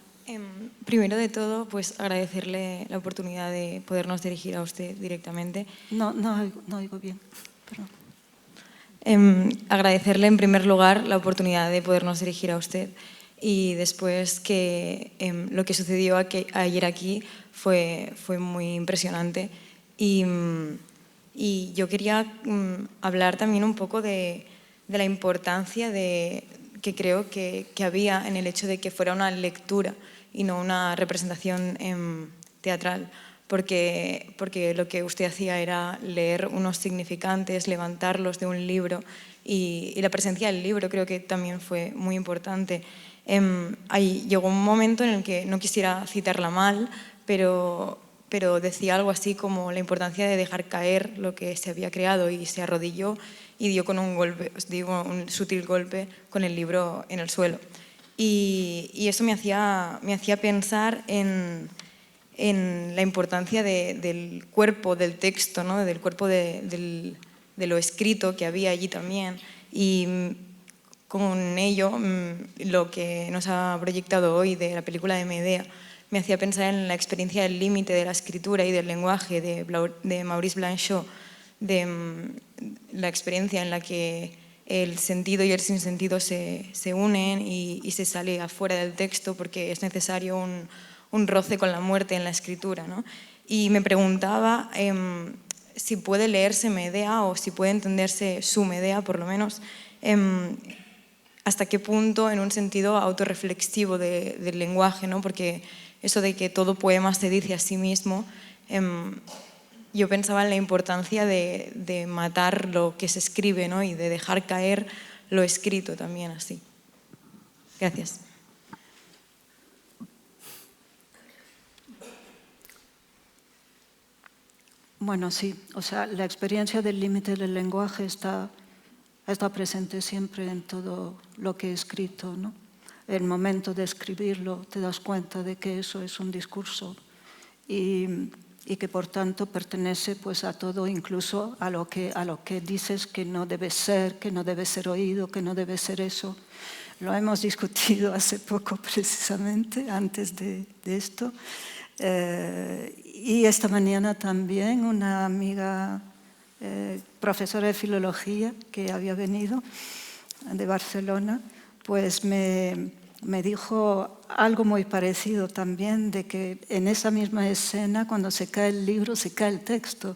D: Primero de todo, pues agradecerle la oportunidad de podernos dirigir a usted directamente.
B: No oigo bien. Perdón.
D: Agradecerle en primer lugar la oportunidad de podernos dirigir a usted y después que lo que sucedió ayer aquí fue muy impresionante y yo quería hablar también un poco de la importancia que creo que había en el hecho de que fuera una lectura y no una representación teatral, porque lo que usted hacía era leer unos significantes, levantarlos de un libro y la presencia del libro creo que también fue muy importante. Ahí llegó un momento en el que no quisiera citarla mal, pero decía algo así como la importancia de dejar caer lo que se había creado y se arrodilló y dio con un sutil golpe con el libro en el suelo. Y eso me hacía pensar en la importancia del cuerpo, del texto, ¿no? Del cuerpo de lo escrito que había allí también. Y con ello, lo que nos ha proyectado hoy de la película de Medea me hacía pensar en la experiencia del límite de la escritura y del lenguaje de Maurice Blanchot, de la experiencia en la que el sentido y el sinsentido se unen y se sale afuera del texto porque es necesario un roce con la muerte en la escritura, ¿no? Y me preguntaba si puede leerse Medea o si puede entenderse su Medea, por lo menos, hasta qué punto en un sentido autorreflexivo del lenguaje, ¿no? Porque eso de que todo poema se dice a sí mismo, yo pensaba en la importancia de matar lo que se escribe, ¿no? Y de dejar caer lo escrito también así. Gracias.
B: Bueno, sí, o sea, la experiencia del límite del lenguaje está presente siempre en todo lo que he escrito, ¿no? El momento de escribirlo te das cuenta de que eso es un discurso y que por tanto pertenece pues a todo, incluso a lo que dices que no debe ser oído, que no debe ser eso. Lo hemos discutido hace poco precisamente, antes de esto. Y esta mañana también una amiga profesora de filología que había venido de Barcelona, pues me dijo algo muy parecido también, de que en esa misma escena, cuando se cae el libro, se cae el texto.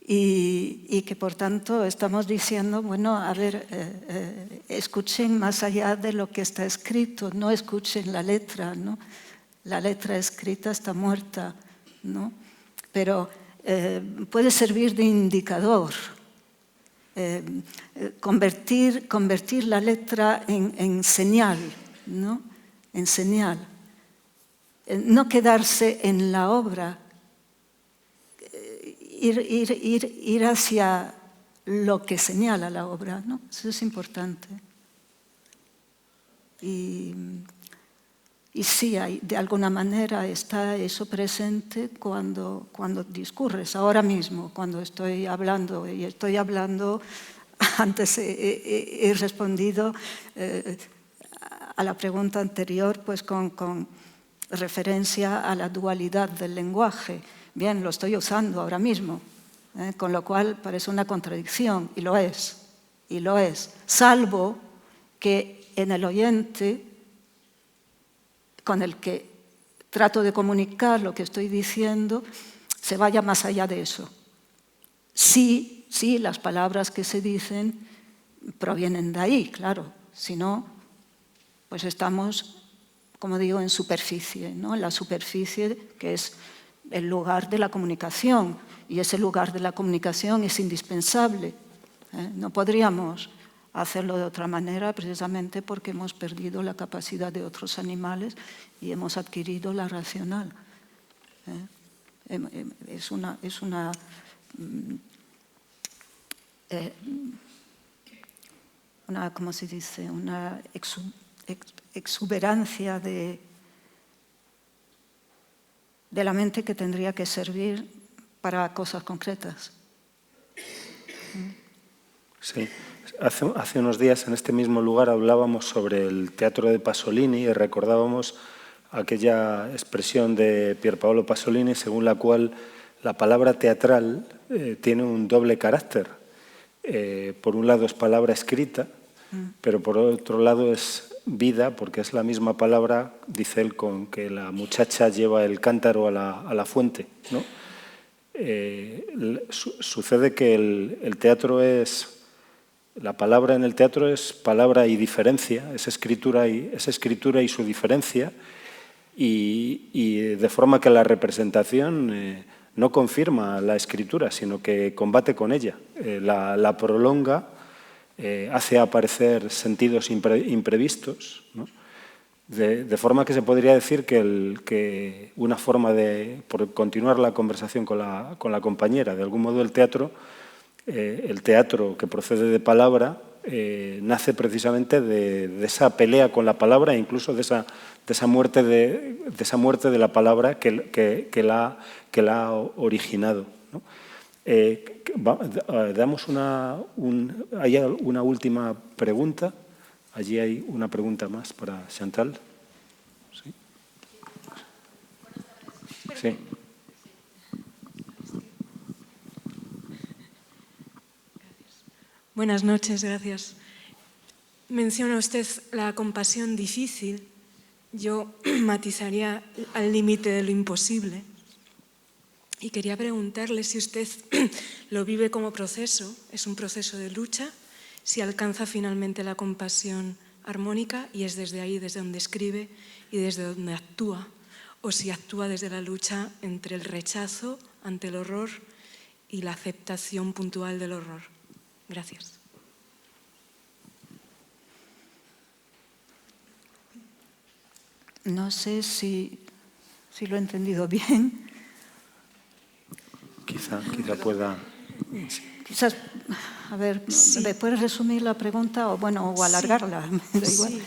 B: Y que por tanto estamos diciendo, bueno, a ver, escuchen más allá de lo que está escrito, no escuchen la letra, ¿no? La letra escrita está muerta, ¿no? Pero puede servir de indicador. Convertir la letra en señal, ¿no? En señal. No quedarse en la obra, ir hacia lo que señala la obra, ¿no? Eso es importante. Y sí, de alguna manera está eso presente cuando discurres. Ahora mismo, cuando estoy hablando, antes he respondido a la pregunta anterior pues con referencia a la dualidad del lenguaje. Bien, lo estoy usando ahora mismo, con lo cual parece una contradicción, y lo es, salvo que en el oyente con el que trato de comunicar lo que estoy diciendo se vaya más allá de eso. Sí, las palabras que se dicen provienen de ahí, claro, si no, pues estamos, como digo, en superficie, ¿no? En la superficie, que es el lugar de la comunicación, y ese lugar de la comunicación es indispensable. No podríamos hacerlo de otra manera precisamente porque hemos perdido la capacidad de otros animales y hemos adquirido la racional. Es una ¿cómo se dice? Una exuberancia de la mente que tendría que servir para cosas concretas.
A: Sí. Hace unos días en este mismo lugar hablábamos sobre el teatro de Pasolini y recordábamos aquella expresión de Pierpaolo Pasolini según la cual la palabra teatral tiene un doble carácter. Por un lado es palabra escrita, pero por otro lado es vida, porque es la misma palabra, dice él, con que la muchacha lleva el cántaro a la fuente, ¿no? Sucede que el teatro es... La palabra en el teatro es palabra y diferencia, es escritura y su diferencia, y de forma que la representación no confirma la escritura, sino que combate con ella, la prolonga, hace aparecer sentidos imprevistos, ¿no? De forma que se podría decir que una forma por continuar la conversación con la compañera, de algún modo el teatro que procede de palabra nace precisamente de esa pelea con la palabra e incluso de esa muerte de la palabra que la ha originado, ¿no? Hay una última pregunta Allí hay una pregunta más para Chantal. ¿Sí? Sí.
E: Buenas noches, gracias. Menciona usted la compasión difícil. Yo matizaría al límite de lo imposible. Y quería preguntarle si usted lo vive como proceso, es un proceso de lucha, si alcanza finalmente la compasión armónica y es desde ahí, desde donde escribe y desde donde actúa, o si actúa desde la lucha entre el rechazo ante el horror y la aceptación puntual del horror. Gracias.
B: No sé si lo he entendido bien.
A: Quizá pueda...
B: Quizás, a ver,
E: Sí.
B: ¿me puedes resumir la pregunta o alargarla? Me da igual.
E: Sí.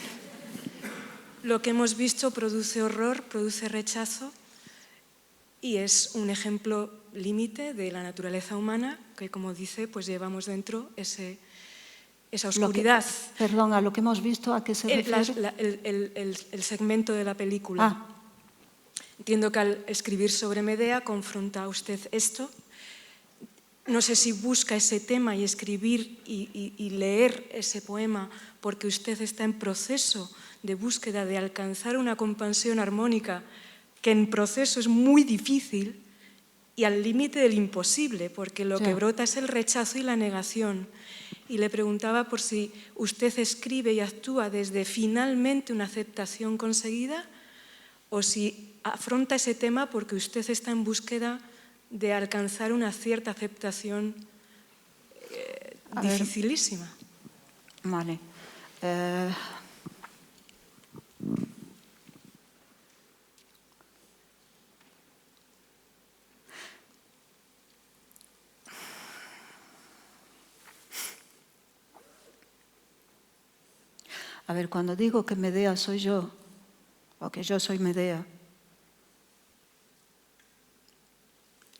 E: Lo que hemos visto produce horror, produce rechazo y es un ejemplo límite de la naturaleza humana que, como dice, pues llevamos dentro esa oscuridad.
B: Perdón, ¿a lo que hemos visto a qué se refiere?
E: El segmento de la película. Entiendo que al escribir sobre Medea confronta a usted esto. No sé si busca ese tema y escribir y leer ese poema porque usted está en proceso de búsqueda de alcanzar una compasión armónica que en proceso es muy difícil y al límite del imposible, porque lo que brota es el rechazo y la negación. Y le preguntaba por si usted escribe y actúa desde finalmente una aceptación conseguida o si afronta ese tema porque usted está en búsqueda de alcanzar una cierta aceptación dificilísima.
B: Vale. A ver, cuando digo que Medea soy yo, o que yo soy Medea,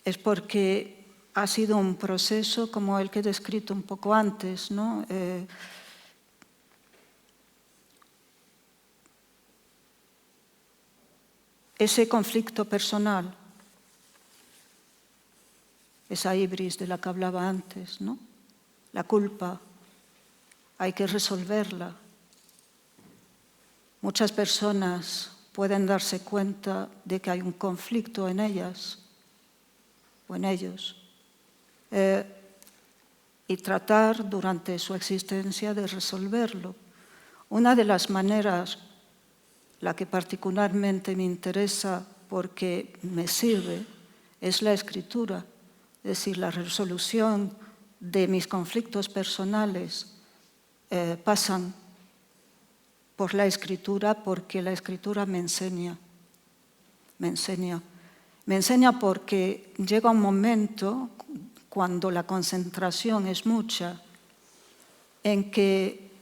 B: es porque ha sido un proceso como el que he descrito un poco antes, ¿no? Ese conflicto personal, esa ibris de la que hablaba antes, ¿no? La culpa, hay que resolverla. Muchas personas pueden darse cuenta de que hay un conflicto en ellas o en ellos y tratar durante su existencia de resolverlo. Una de las maneras, la que particularmente me interesa porque me sirve, es la escritura, es decir, la resolución de mis conflictos personales pasan por la escritura porque la escritura me enseña. Me enseña porque llega un momento, cuando la concentración es mucha, en que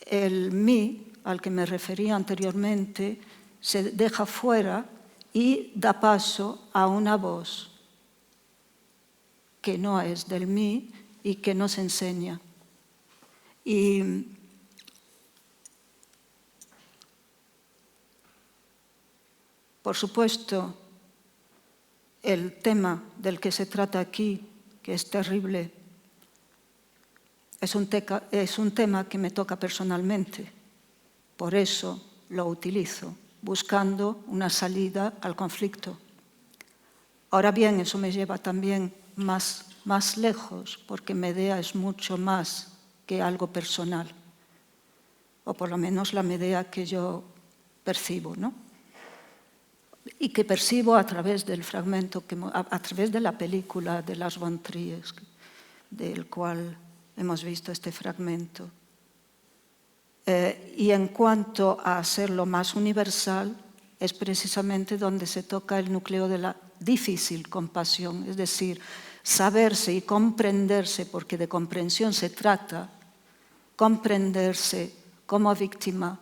B: el mí, al que me refería anteriormente, se deja fuera y da paso a una voz que no es del mí y que nos enseña. Y por supuesto, el tema del que se trata aquí, que es terrible, es un tema que me toca personalmente. Por eso lo utilizo, buscando una salida al conflicto. Ahora bien, eso me lleva también más lejos, porque Medea es mucho más que algo personal, o por lo menos la Medea que yo percibo, ¿no? Y que percibo a través del fragmento, a través de la película de Lars von Trier, del cual hemos visto este fragmento. Y en cuanto a hacerlo más universal, es precisamente donde se toca el núcleo de la difícil compasión, es decir, saberse y comprenderse, porque de comprensión se trata, comprenderse como víctima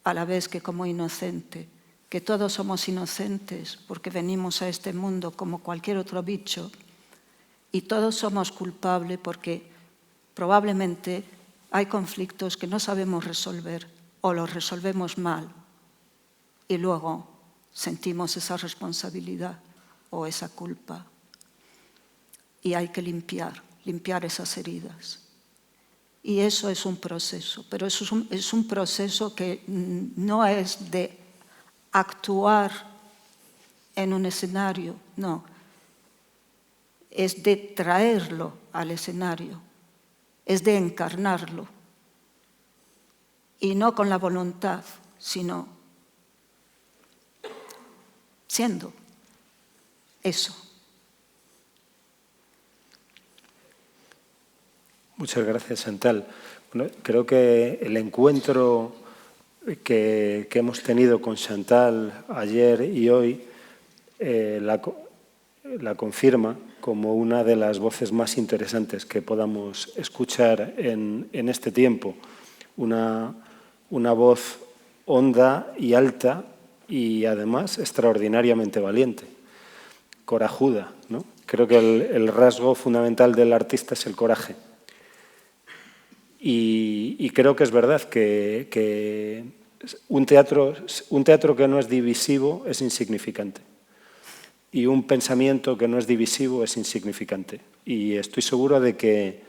B: a la vez que como inocente, que todos somos inocentes porque venimos a este mundo como cualquier otro bicho y todos somos culpables porque probablemente hay conflictos que no sabemos resolver o los resolvemos mal y luego sentimos esa responsabilidad o esa culpa. Y hay que limpiar esas heridas. Y eso es un proceso, pero eso es un proceso que no es de actuar en un escenario, no. Es de traerlo al escenario, es de encarnarlo. Y no con la voluntad, sino siendo eso.
A: Muchas gracias, Chantal. Bueno, creo que el encuentro que hemos tenido con Chantal ayer y hoy la confirma como una de las voces más interesantes que podamos escuchar en este tiempo. Una voz honda y alta y además extraordinariamente valiente, corajuda, ¿no? Creo que el rasgo fundamental del artista es el coraje. Y creo que es verdad que un teatro que no es divisivo es insignificante. Y un pensamiento que no es divisivo es insignificante. Y estoy seguro de que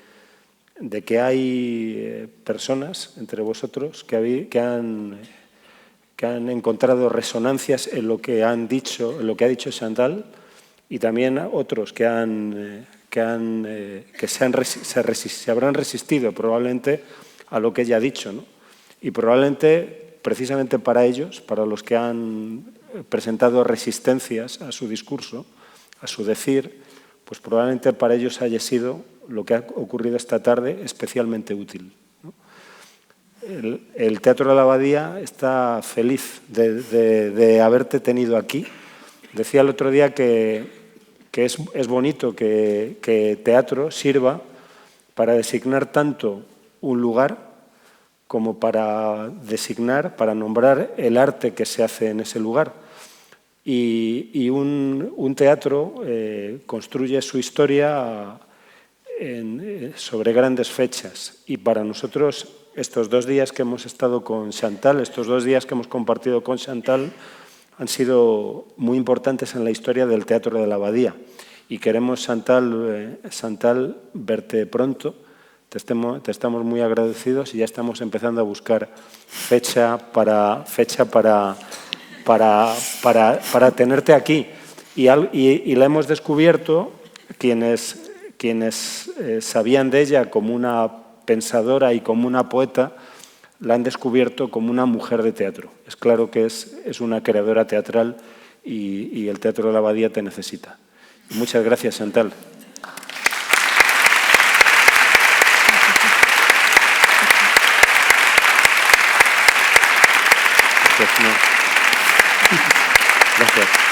A: hay personas entre vosotros que han encontrado resonancias en lo que han dicho, en lo que ha dicho Chantal, y también otros que se habrán resistido probablemente a lo que ella ha dicho, ¿no? Y probablemente, precisamente para ellos, para los que han presentado resistencias a su discurso, a su decir, pues probablemente para ellos haya sido lo que ha ocurrido esta tarde especialmente útil, ¿no? El Teatro de la Abadía está feliz de haberte tenido aquí. Decía el otro día que es bonito que teatro sirva para designar tanto un lugar como para designar, para nombrar el arte que se hace en ese lugar. Y un teatro construye su historia sobre grandes fechas. Y para nosotros, estos 2 días que hemos estado con Chantal, estos 2 días que hemos compartido con Chantal, han sido muy importantes en la historia del Teatro de la Abadía. Y queremos, Chantal, verte pronto. Te estamos muy agradecidos y ya estamos empezando a buscar fecha para tenerte aquí. Y la hemos descubierto quienes sabían de ella como una pensadora y como una poeta, la han descubierto como una mujer de teatro. Es claro que es una creadora teatral y el Teatro de la Abadía te necesita. Muchas gracias, Chantal. Gracias.